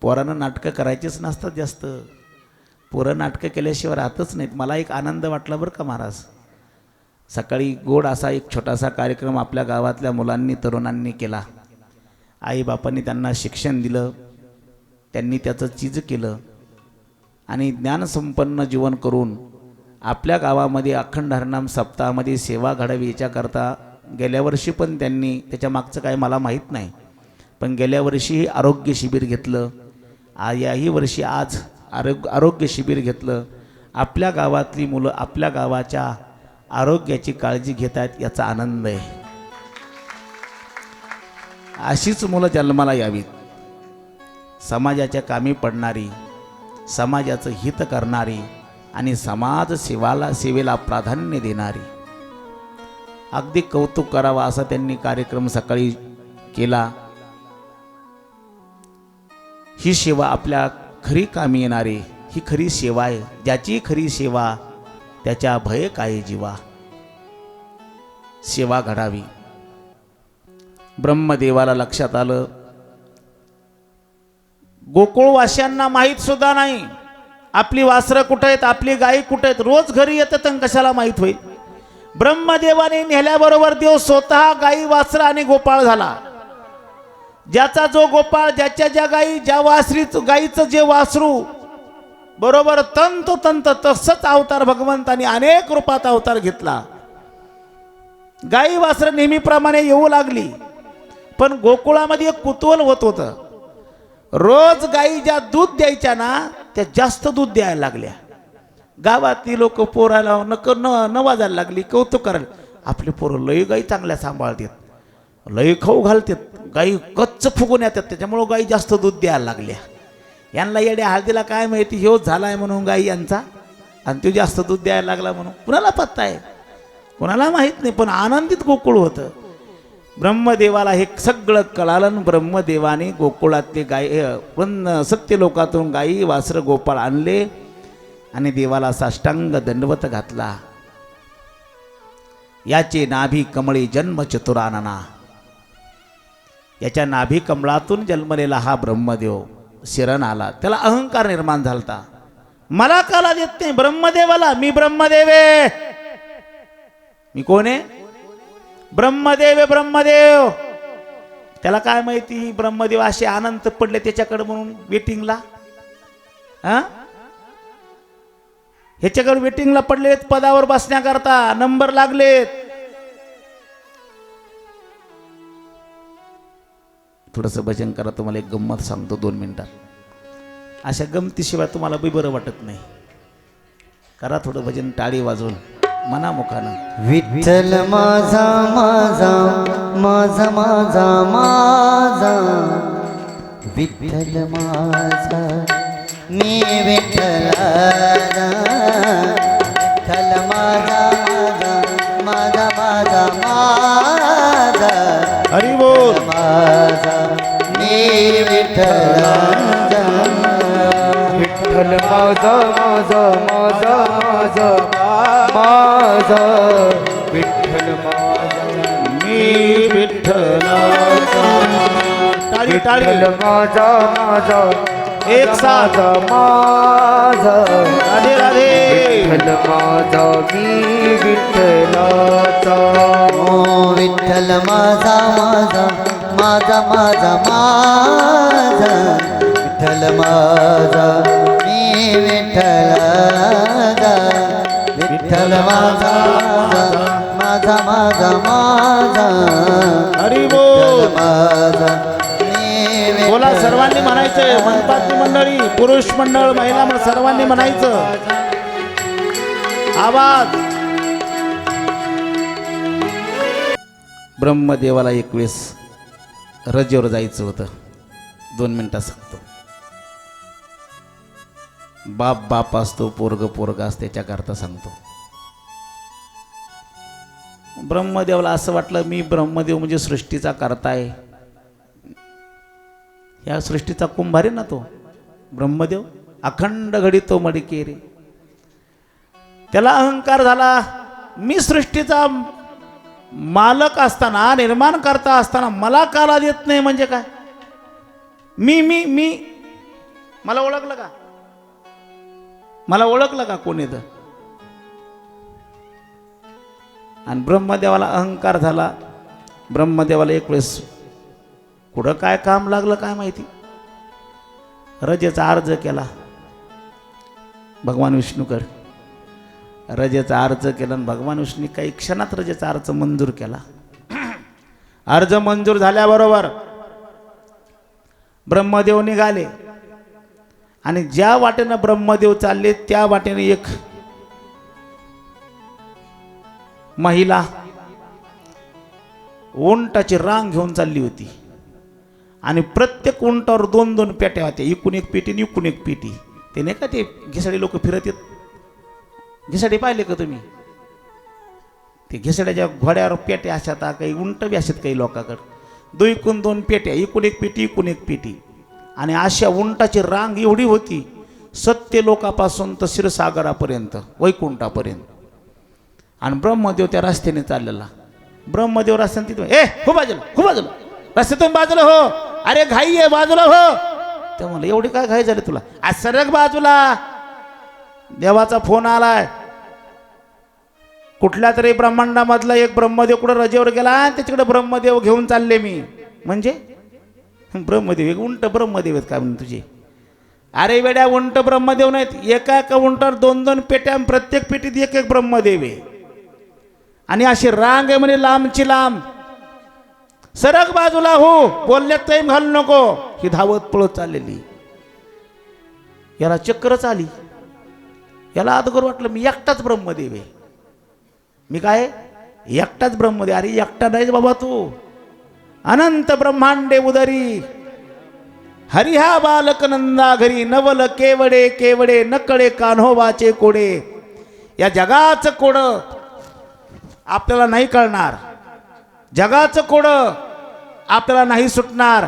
पोरानं नाटकं करायचीच नसतात जास्त. पोरं नाटकं केल्याशिवाय राहतच नाहीत. मला एक आनंद वाटला बरं का महाराज. सकाळी गोड असा एक छोटासा कार्यक्रम आपल्या गावातल्या मुलांनी तरुणांनी केला. आईबापांनी त्यांना शिक्षण दिलं, त्यांनी त्याचं चीज केलं आणि ज्ञानसंपन्न जीवन करून आपल्या गावामध्ये अखंड हरिनाम सप्ताहामध्ये सेवा घडावी याच्याकरता गेल्या वर्षी पण त्यांनी, त्याच्या मागचं काय मला माहीत नाही, पण गेल्या वर्षीही आरोग्य शिबिर घेतलं. याही वर्षी आज आरोग्य शिबिर घेतलं. आपल्या गावातली मुलं आपल्या गावाच्या आरोग्याची काळजी घेत आहेत, याचा आनंद आहे. अशीच मुलं जन्माला यावीत, समाजाच्या कामी पडणारी, समाजाचं हित करणारी आणि समाज सेवेला प्राधान्य देणारी. अगदी कौतुक करावा असा त्यांनी कार्यक्रम सकाळी केला. ही सेवा आपल्या खरी कामी येणारी ही खरी सेवा आहे. ज्याची खरी सेवा त्याच्या भय काय जीवा. सेवा घडावी. ब्रह्मदेवाला लक्षात आलं, गोकुळवासियांना माहीत सुद्धा नाही आपली वासरं कुठे आहेत, आपली गायी कुठे आहेत. रोज घरी येतात आणि कशाला माहीत होईल. ब्रह्मदेवाने नेल्याबरोबर देव स्वतः गायी वासरं आणि गोपाळ झाला. ज्याचा जो गोपाळ, ज्याच्या ज्या गायी, ज्या गायीचं जे वासरू बरोबर तंतोतंत तसंच अवतार भगवंतानी अनेक रूपात अवतार घेतला. गायी वासरं नेहमीप्रमाणे येऊ लागली. पण गोकुळामध्ये एक कुतूहल होत होतं. रोज गायी ज्या दूध द्यायच्या ना त्या जास्त दूध द्यायला लागल्या. गावातली लोक पोराला नवाजायला लागली, कौतुक करायला. आपले पोरं लई गाई चांगल्या सांभाळतात, लई खाऊ घालतात, गाई कच्च फुगून येतात, त्याच्यामुळं गाई जास्त दूध द्यायला लागल्या. यांना येड्या हळदीला काय माहिती ह्यो झालाय म्हणून गाई यांचा आणि तो जास्त दूध द्यायला लागला म्हणून. कुणाला पत्ता आहे, कुणाला माहीत नाही. पण आनंदित गोकुळ होतं. ब्रह्मदेवाला हे सगळं कळालं. ब्रह्मदेवाने गोकुळातले सत्य लोकातून गायी वासरं गोपाळ आणले आणि देवाला साष्टांग दंडवत घातला. याचे नाभी कमळी जन्म चतुरानना. याच्या नाभी कमळातून जन्मलेला हा ब्रह्मदेव शरण आला. त्याला अहंकार निर्माण झालता. मला काला देत नाही ब्रह्मदेवाला, मी ब्रह्मदेव आहे. मी कोण आहे? ब्रह्मदेव आहे, ब्रह्मदेव. त्याला काय माहिती ब्रह्मदेव असे अनंत पडले त्याच्याकडे म्हणून वेटिंगला. ह्याच्याकडे वेटिंगला पडलेत पदावर बसण्याकरता, नंबर लागलेत. थोडंसं भजन करा. तुम्हाला एक गंमत सांगतो 2 मिनिटात. अशा गमतीशिवाय तुम्हाला बी बरं वाटत नाही. करा थोडं भजन टाळी वाजवून मनामुखानं. विठ्ठल माझा माझा माझा माझा माझा विठ्ठल माझा मी विठ्ठलाचा. विठ्ठल माझा माझा माझा माझा हरी बोल. माझा मी विठ्ठलाचा. विठ्ठल माझा माझा माझा माझा माझा विठ्ठल माझा मी विठ्ठलाचा. टाळी टाळी. विठ्ठल माझा माझा एक साथ. माझा राधे राधे. विठ्ठल माझा मी विठ्ठलाचा. ओ विठ्ठल माझा माझा माझा माझा माझा विठ्ठल माझा मी विठ्ठलाचा. विठ्ठल माझा माझा माझा माझा हरी बोल. माझा मी बोला. सर्वांनी म्हणायचं. म्हणतात मंडळी, पुरुष मंडळ, महिला मंडळ, सर्वांनी म्हणायचं. आवाज. ब्रह्मदेवाला एक वेळेस रजेवर जायचं होतं. 2 मिनिटात सांगतो. बाप बाप असतो, पोरग पोरग असते, त्याच्याकरता सांगतो. ब्रह्मदेवाला असं वाटलं मी ब्रह्मदेव म्हणजे सृष्टीचा करता आहे. या सृष्टीचा कुंभार आहे ना तो ब्रह्मदेव. अखंड घडी तो मडिकेरे. त्याला अहंकार झाला. मी सृष्टीचा मालक असताना, निर्माण करता असताना मला काला देत नाही म्हणजे काय? मी मी मी मला ओळखलं का? मला ओळखलं का कोणी? तर आणि ब्रह्मदेवाला अहंकार झाला. ब्रह्मदेवाला एक वेळेस कुठं काय काम लागलं काय माहिती, रजेचा अर्ज केला भगवान विष्णूकडे. रजेचा अर्ज केला आणि भगवान विष्णू काही क्षणात रजेचा अर्ज मंजूर केला. अर्ज मंजूर झाल्याबरोबर ब्रह्मदेव निघाले आणि ज्या वाटेनं ब्रह्मदेव चालले त्या वाटेने एक महिला उंटाची रांग घेऊन चालली होती आणि प्रत्येक उंटावर 2-2 पेट्या होत्या. इकून एक पेटी आणि इकून एक पेटी. ते नाही का ते घिसाडी लोक फिरत येत, घिसाडी पाहिले का तुम्ही? ते घिसड्याच्या घोड्यावर पेट्या असतात काही उंट बी असतात काही लोकांकडं 2 पेट्या इकून एक पेटी इकून एक पेटी आणि अशा उंटाची रांग एवढी होती सत्य लोकापासून तर क्षीरसागरापर्यंत वैकुंठापर्यंत. आणि ब्रह्मदेव त्या रस्त्याने चाललेला. ब्रह्मदेव रस्त्याने तिथे हो बाजूला रस्त्यातून बाजूला हो, अरे घाई आहे बाजूला हो. ते म्हणलं एवढी काय घाई झाली तुला, आज सरक बाजूला, देवाचा फोन आलाय. कुठल्या तरी ब्रह्मांडामधला एक ब्रह्मदेव कुठं रजेवर गेला आणि त्याच्याकडे ब्रह्मदेव घेऊन चालले मी. म्हणजे ब्रह्मदेव एक उंट ब्रह्मदेव आहेत का म्हणून तुझे? अरे वेड्या, उंट ब्रह्मदेव नाहीत, एका उंटावर 2 पेट्या, प्रत्येक पेटीत एक ब्रह्मदेव आहे. आणि अशी रांग आहे म्हणे लांबची लांब. सरक बाजूला हो, बोलण्यात टाइम घालू नको. ही धावत पळत चाललेली. याला चक्करच आली. याला अगोदर वाटलं मी एकटाच ब्रह्मदेव आहे. मी काय एकटाच ब्रह्मदेव? अरे एकटा नाहीच बाबा तू, अनंत ब्रह्मांडे उदरी हरिहा बालक नंदा घरी नवल केवडे केवडे नकळे कान्होबाचे कोडे. या जगाचं कोड आपल्याला नाही कळणार, जगाचं कोड आपल्याला नाही सुटणार.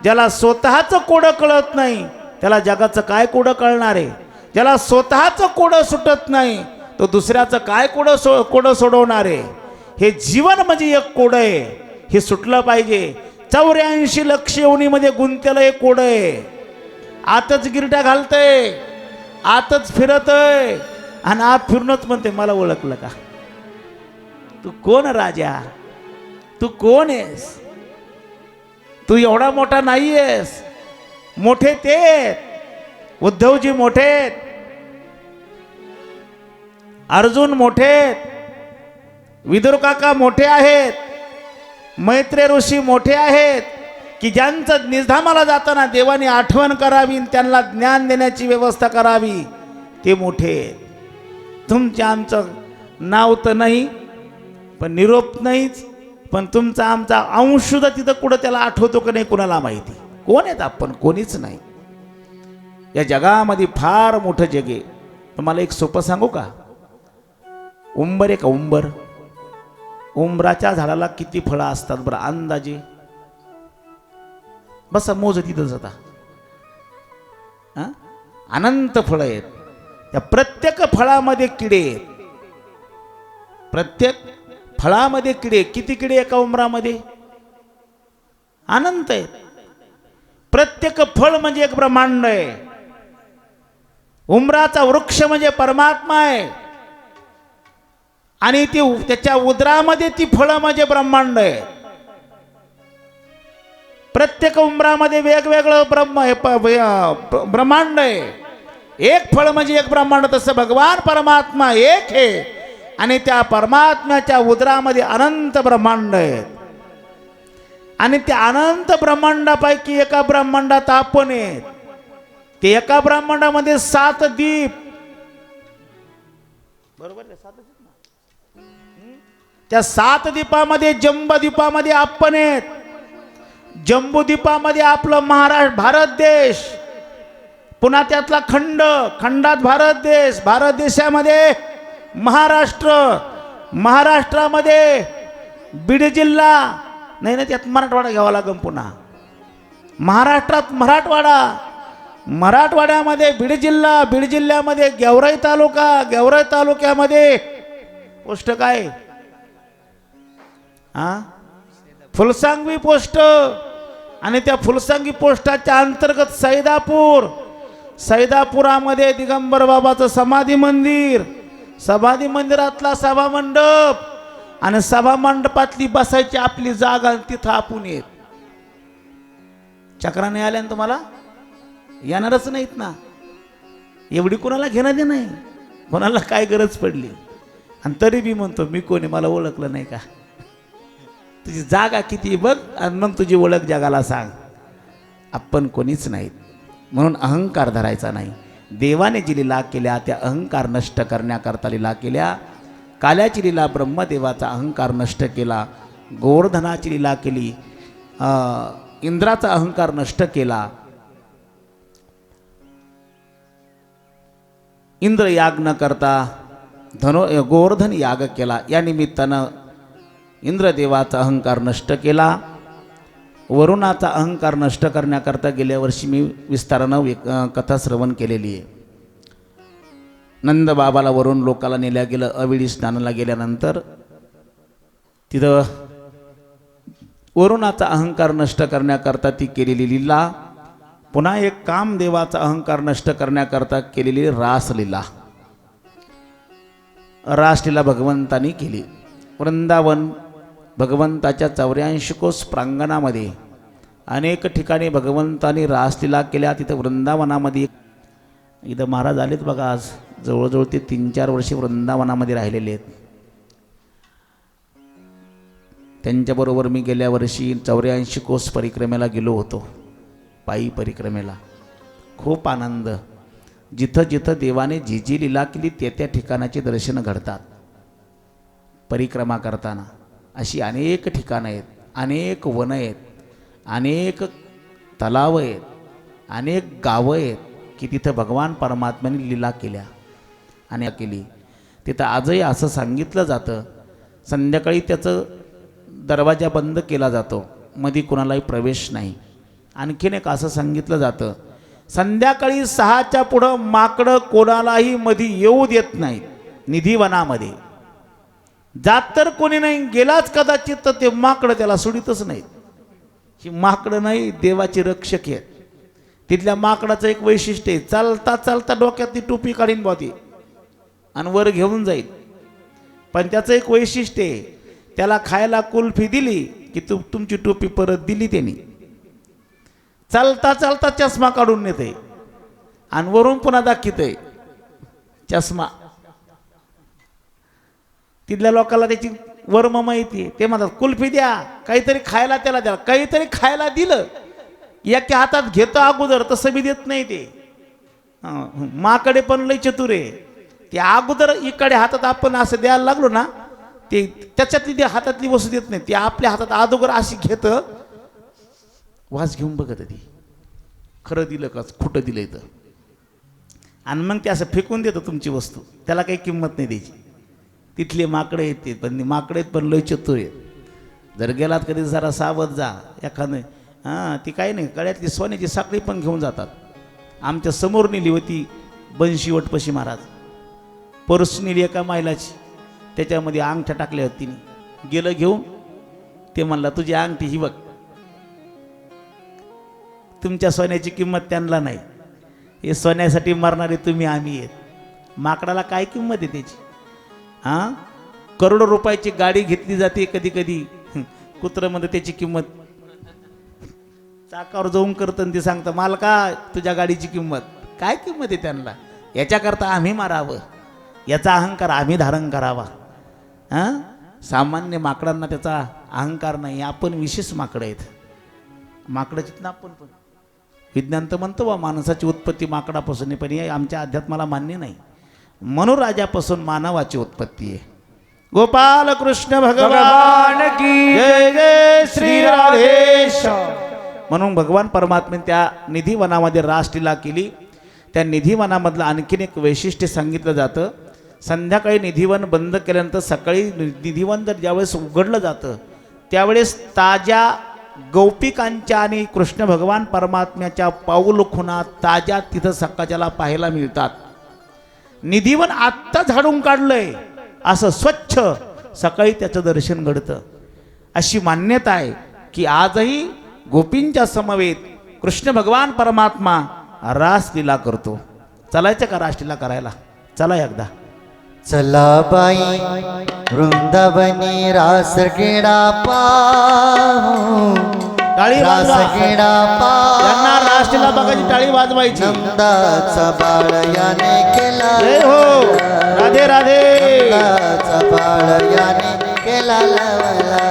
ज्याला स्वतःचं कोड कळत नाही त्याला जगाचं काय कोड कळणार आहे? ज्याला स्वतःचं कोड सुटत नाही तो दुसऱ्याचं काय कोड सोडवणार आहे? हे जीवन म्हणजे एक कोड आहे, हे सुटलं पाहिजे. 84 लक्ष योनीमध्ये गुंतलेलं एक कोड आहे. आतच गिरट्या घालतय, आतच फिरतय आणि आत फिरूनच म्हणते मला ओळखलं का? तू कोण राजा? तू कोण आहेस? तू एवढा मोठा नाही आहेस. मोठे ते उद्धवजी मोठे, अर्जुन मोठे, विदुर काका मोठे आहेत, मैत्रेय ऋषी मोठे आहेत की ज्यांचं निधामाला जाताना देवाने आठवण करावी, त्यांना ज्ञान देण्याची व्यवस्था करावी, ते मोठे. तुमच्या आमचं नाव तर नाही, पण निरोप नाहीच, पण तुमचा आमचा अंश सुद्धा तिथं कुठं त्याला आठवतो का नाही कुणाला माहिती. कोण आहेत आपण? कोणीच नाही. या जगामध्ये फार मोठं जग आहे. तुम्हाला एक सोपं सांगू का? उंबर आहे का उंबर? उंबराच्या झाडाला किती फळं असतात बरं अंदाजे? बसा मोज तिथं जाता. अनंत फळं आहेत. त्या प्रत्येक फळामध्ये किडे आहेत. प्रत्येक फळामध्ये किडे. किती किडे एका उंबरामध्ये? अनंत आहेत. प्रत्येक फळ म्हणजे एक ब्रह्मांड आहे. उंबराचा वृक्ष म्हणजे परमात्मा आहे आणि ती त्याच्या उदरामध्ये ती फळं म्हणजे ब्रह्मांड आहे. प्रत्येक उंबरामध्ये वेगवेगळं ब्रह्मांड आहे. एक फळ म्हणजे एक ब्रह्मांड. तसं भगवान परमात्मा एक आहे आणि त्या परमात्म्याच्या उदरामध्ये अनंत ब्रह्मांड आहेत. आणि त्या अनंत ब्रह्मांडापैकी एका ब्रह्मांडात आपण आहेत. ते एका ब्रह्मांडामध्ये 7 दीप, बरोबर आहे? 7 दीप ना. त्या 7 दीपामध्ये जंबद्वीपामध्ये आपण आहेत. जम्बूद्वीपामध्ये आपलं महाराष्ट्र भारत देश, पुन्हा त्यातला खंड, खंडात भारत देश, भारत देशामध्ये महाराष्ट्र, महाराष्ट्रामध्ये बीड जिल्हा नाही ना, त्यात मराठवाडा घ्यावा लागेल. पुन्हा महाराष्ट्रात मराठवाडा, मराठवाड्यामध्ये बीड जिल्हा, बीड जिल्ह्यामध्ये गेवराई तालुका, गेवराई तालुक्यामध्ये पोस्ट काय? फुलसांगवी पोस्ट. आणि त्या फुलसांगवी पोस्टाच्या अंतर्गत सैदापूर, सैदापुरामध्ये दिगंबर बाबाचं समाधी मंदिर, समाधी मंदिरातला सभा मंडप आणि सभा मंडपातली बसायची आपली जागा, तिथं आपण येत. चक्राने आल्या तुम्हाला येणारच नाहीत ना. एवढी कोणाला घेणं दे नाही, कोणाला काय गरज पडली. आणि तरी बी म्हणतो मी कोणी, मला ओळखलं नाही का? तुझी जागा किती बघ आणि मग तुझी ओळख जगाला सांग. आपण कोणीच नाहीत म्हणून अहंकार धरायचा नाही. देवाने जी लीला केल्या त्या अहंकार नष्ट करण्याकरता लीला केल्या. काल्याची लीला ब्रह्मदेवाचा अहंकार नष्ट केला. गोवर्धनाची लीला केली, इंद्राचा अहंकार नष्ट केला. इंद्र याग न करता गोवर्धन याग केला. या निमित्तानं इंद्रदेवाचा अहंकार नष्ट केला. वरुणाचा अहंकार नष्ट करण्याकरता गेल्या वर्षी मी विस्तारानं कथा श्रवण केलेली आहे. नंदबाबाला वरून लोकाला नेल्या गेलं. अवेळी स्नानाला गेल्यानंतर तिथं वरुणाचा अहंकार नष्ट करण्याकरता ती केलेली लीला, पुन्हा एक कामदेवाचा अहंकार नष्ट करण्याकरता केलेली रासलीला. रासलीला भगवंतानी केली. वृंदावन भगवंताच्या 84 कोस प्रांगणामध्ये अनेक ठिकाणी भगवंतानी रासलीला केल्या. तिथं वृंदावनामध्ये इथं महाराज आलेत बघा. आज जवळजवळ ते 3-4 वर्षे वृंदावनामध्ये राहिलेले आहेत. त्यांच्याबरोबर मी गेल्या वर्षी 84 कोस परिक्रमेला गेलो होतो, पायी परिक्रमेला. खूप आनंद. जिथं जिथं देवाने जी जी लीला केली त्या ठिकाणाचे दर्शन घडतात परिक्रमा करताना. अशी अनेक ठिकाणं आहेत, अनेक वनं आहेत, अनेक तलाव आहेत, अनेक गावं आहेत की तिथं भगवान परमात्म्याने लीला केल्या आणि केली. तिथं आजही असं सांगितलं जातं, संध्याकाळी त्याचं दरवाजा बंद केला जातो, मध्ये कुणालाही प्रवेश नाही. आणखीन एक असं सांगितलं जातं, संध्याकाळी 6च्या पुढं माकडं कोणालाही मध्ये येऊ देत नाहीत. निधिवनामध्ये जात तर कोणी नाही, गेलाच कदाचित तर ते माकडं त्याला सोडितच नाहीत. ही माकडं नाही, देवाची रक्षक आहेत. तिथल्या माकडाचं एक वैशिष्ट्य आहे, चालता चालता डोक्यातली टोपी काढीन बाती आणि वर घेऊन जाईल. पण त्याचं एक वैशिष्ट्य आहे, त्याला खायला कुल्फी दिली की तुमची टोपी परत दिली त्यांनी. चालता चालता चष्मा काढून नेते आणि वरून पुन्हा दाखवते चष्मा. तिथल्या लोकांना त्याची वर्म माहिती. ते म्हणतात कुल्फी द्या, काहीतरी खायला त्याला द्या. काहीतरी खायला दिलं एका हातात घेतं अगोदर, तसं बी देत नाही ते. माकडे पण लय चतुर आहे. ते अगोदर इकडे हातात आपण असं द्यायला लागलो ना, ते त्याच्यातली ते हातातली वस्तू देत नाही. ते आपल्या हातात अगोदर अशी घेतं, वास घेऊन बघत ती खरं दिलं का खोटं दिलंय तर, आणि मग ते असं फेकून देतं तुमची वस्तू. त्याला काही किंमत नाही द्यायची. तिथले माकडे आहेत ते, पण माकडे आहेत पण लय चतुर आहेत. जर गेलात कधी जरा सावध जा. एखादं ती काही नाही, गळ्यातली सोन्याची साखळी पण घेऊन जातात. आमच्या समोर नेली होती बनशीवटपशी महाराज, पर्स नेली एका महिलाची, त्याच्यामध्ये अंगठ्या टाकल्या होती तिने. गेलं घेऊन, ते म्हणला तुझी अंगठी ही बघ. तुमच्या सोन्याची किंमत त्यांना नाही, हे सोन्यासाठी मरणारे तुम्ही आम्ही आहेत. माकडाला काय किंमत आहे त्याची? करोडो रुपयाची गाडी घेतली जाते कधी कधी, कुत्रमध्ये त्याची किंमत चाकावर जाऊन करतं. ते सांगतं मालका तुझ्या गाडीची किंमत काय किंमत आहे त्यांना. याच्याकरता आम्ही मारावं, याचा अहंकार आम्ही धारण करावा. सामान्य माकडांना त्याचा अहंकार नाही. आपण विशेष माकडं आहेत. माकडं चितना आपण पण विज्ञान तर म्हणतो बा माणसाची उत्पत्ती माकडापासून आहे, पण हे आमच्या अध्यात्माला मान्य नाही. मनुराजापासून मानवाची उत्पत्ती आहे. गोपाल कृष्ण भगवान की जय जय श्री राधेश. म्हणून भगवान परमात्म्याने त्या निधिवनामध्ये रासलीला केली. त्या निधिवनामधलं आणखीन एक वैशिष्ट्य सांगितलं जातं. संध्याकाळी निधिवन बंद केल्यानंतर सकाळी निधिवन जर ज्यावेळेस उघडलं जातं त्यावेळेस ताज्या गौपिकांच्या आणि कृष्ण भगवान परमात्म्याच्या पाऊल खुणा ताज्या तिथं सकाळच्याला पाहायला मिळतात. निधिवन आत्ता झाडून काढलंय असं स्वच्छ सकाळी त्याचं दर्शन घडतं. अशी मान्यता आहे की आजही गोपींच्या समवेत कृष्ण भगवान परमात्मा रासलीला करतो. चलायचं का रासलीला करायला? चला एकदा. चला बाई वृंदावनी रास क्रीडा पाहू, टाळी रास वाजवा. क्रीडा त्यांना पाहू. रासलीला बघायची टाळी वाजवायची. नंदाचा बाळ याने केला, जय हो. राधे राधे. नंदाचा बाळ याने केला लवला.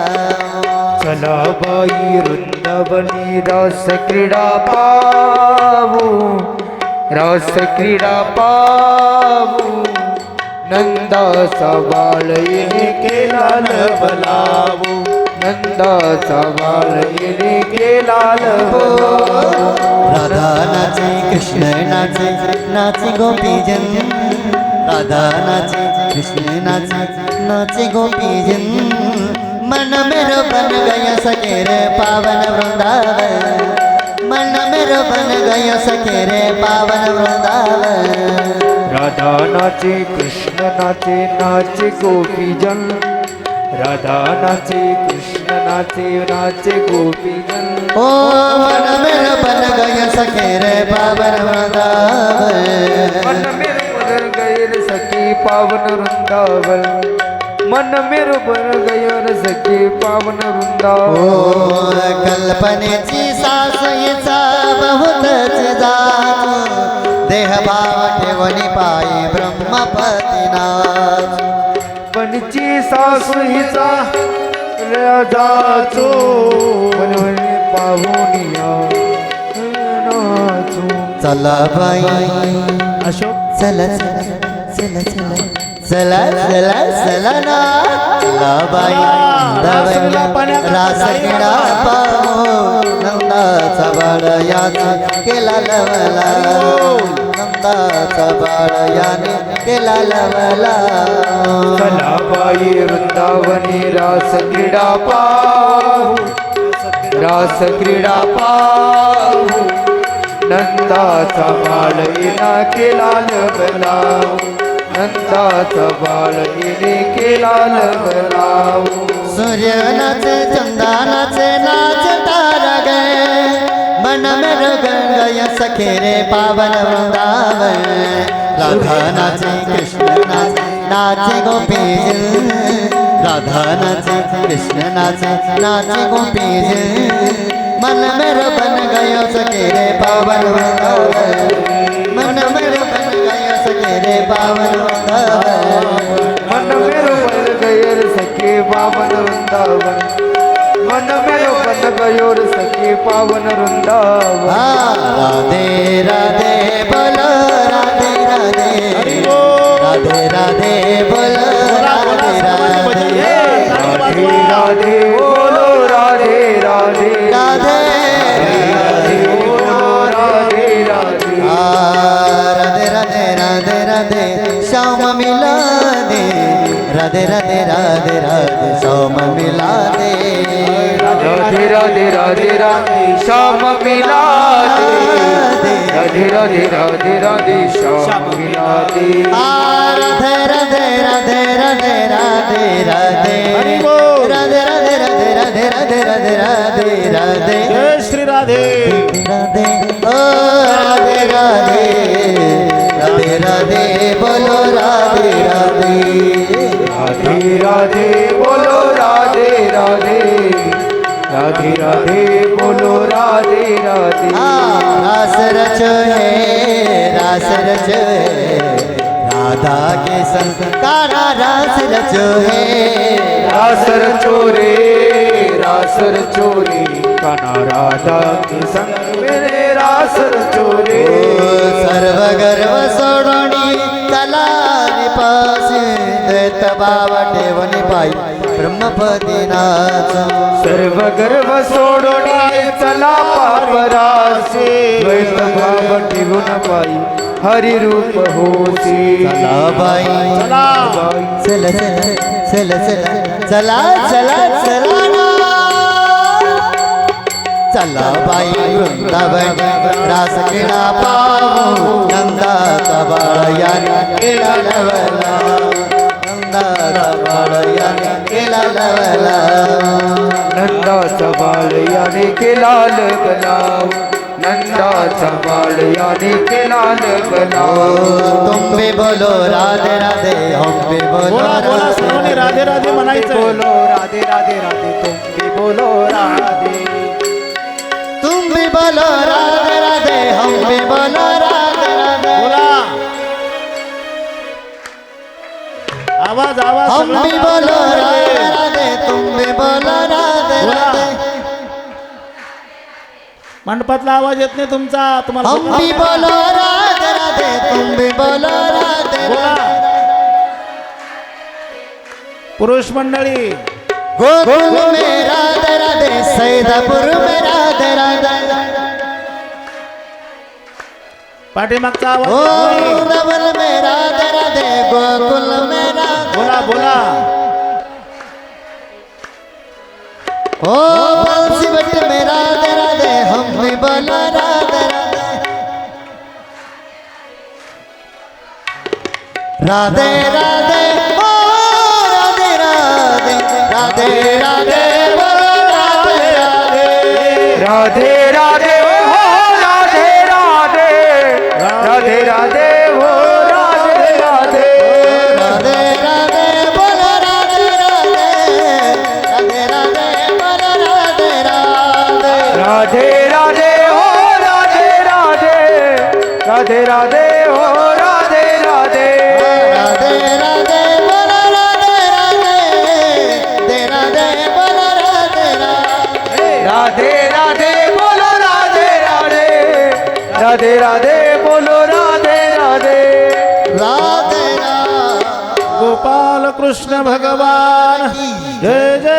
चला बाई वृंदावनी रस क्रीडा पाहू, रस क्रीडा पाहू. नंदाचा बाळ येणे केला लवलावू, नंदाचा बाळ येणे केला लवलावू. राधा नाचे कृष्ण नाचे, नाचे गोपीजन. राधा नाचे कृष्ण नाचे नाचे गोपी जन मन मेरो बन गया सखे रे पावन वृंदावन मन मेरो बन गया सखे रे पावन वृंदावन राधा नाचे कृष्ण नाचे नाचे गोपी जन राधा नाचे कृष्ण नाचे नाचे गोपी जन ओ मन मेरो बन गया सखे रे पावन वृंदावन मन मेरो बन गैर सखी पावन वृंदावन मन मेरो बन गैर सखी पावन ओ वृंदावन कल्पनेची सासईचा बहुतच जात देह भाव ठेवणी पायी ब्रह्मपतीनाथ पणची सासू हिचा राजाचो मनवणे पाहुनिया नाचू चला बाई अशोक चला चला चला चला चला चला ना चला बाई रास क्रीडा पाहू नंदाचा बाळ याने केला लवला नंदाचा बाळ याने केला लवला चला बाई वृंदावनी रास क्रीडा पाहू रास क्रीडा पाहू नंदाचा बाळ येना केला लवलाऊ नंदाचा बाळ येणे केला लवलाऊ सूर्य नाचे चंदा नाचे नाच तारा गए मन में रगन गया सखे रे पावन वृंदावन राधा नाचे कृष्ण नाचे नाचे गोपी जन राधा नाचे कृष्ण नाचे नाचे गोपी जन मन में रगन गया सखे रे पावन वृंदावन मन में रगन गया सखे रे पावन वृंदावन मन मेरो बन गयर सखे पावन वृंदावन मन मेरो बन गयोर सखे पावन वृंदावन राधे राधे बोलो राधे राधे राधे राधे बोलो राधे राधे राधे राधे बोलो राधे राधे राधे राधे बोलो राधे राधे राधे राधे राधे राधे श्याम मिला दे राधे राधे राधे राधे श्याम मिला दे राधे राधे राधे राधे श्याम मिला दे राधे राधे राधे राधे श्याम मिला दे राधे राधे राधे राधे राधे राधे राधे राधे राधे राधे राधे राधे राधे जय श्री राधे राधे ओ राधे राधे राधे राधे बोलो राधे राधे राधे राधे बोलो राधे राधे राधे राधे बोलो राधे राधे रास रचो है राधा के संग तारा रास रचो है रासर चोरे रासर चोरे काना राधा के संग मेरे रासर चोरे सर्व गर्व सोडणी चला पास द्वैत भाव ठेवणी पायी ब्रह्मपदीनाथ सर्व गर्व सोडोनी चला पापरासे द्वैत भाव ठेवून पायी हरि रूप होसी चला बाई चला चल चल चल चला चला चला ना चला बाई वृंदावन रास क्रीडा पाहू नंदाचा बाळ याने केला लवला नंदाचा बाळ याने केला लवला नंदाचा बाळ याने केला लगलाव नंदाचा बाळ याने केला लगलाव तुम भी बोलो राधे राधे हम भी बोलो बोला बोला सर्वांनी राधे राधे म्हणायचं बोलो राधे राधे राधे तुम भी बोलो राधे तुम भी बोलो राधे राधे हम भी बोलो राधे राधे बोला आवाज आवाज हम सगळा भी बोलो राधे राधे तुम भी बोलो राधे राधे मंडपातला आवाज येत नाही तुमचा तुम्हाला हम भी बोलो राधे राधे तुम भी बोलो राधे बोला पुरुष मंडळी गोकुल में राधे राधे सैदापुर में राधे राधे पाठीमागचा ओ आवाज रमन में राधे राधे गोकुल में राधे बोला बोला ओ बंसी बट में राधे राधे हम भी बोला राधे राधे राधे राधे ओ राधे राधे राधे राधे बोलो राधे राधे राधे राधे हो राधे राधे राधे राधे हो राधे राधे राधे राधे बोलो राधे राधे राधे राधे बोलो राधे राधे राधे राधे हो राधे राधे राधे राधे हो राधे राधे राधे राधे बोलो राधे राधे राधे बोलो राधे राधे राधे राधे बोलो राधे राधे राधे राधे बोलो राधे राधे राधे राधे गोपाल कृष्ण भगवान जय जय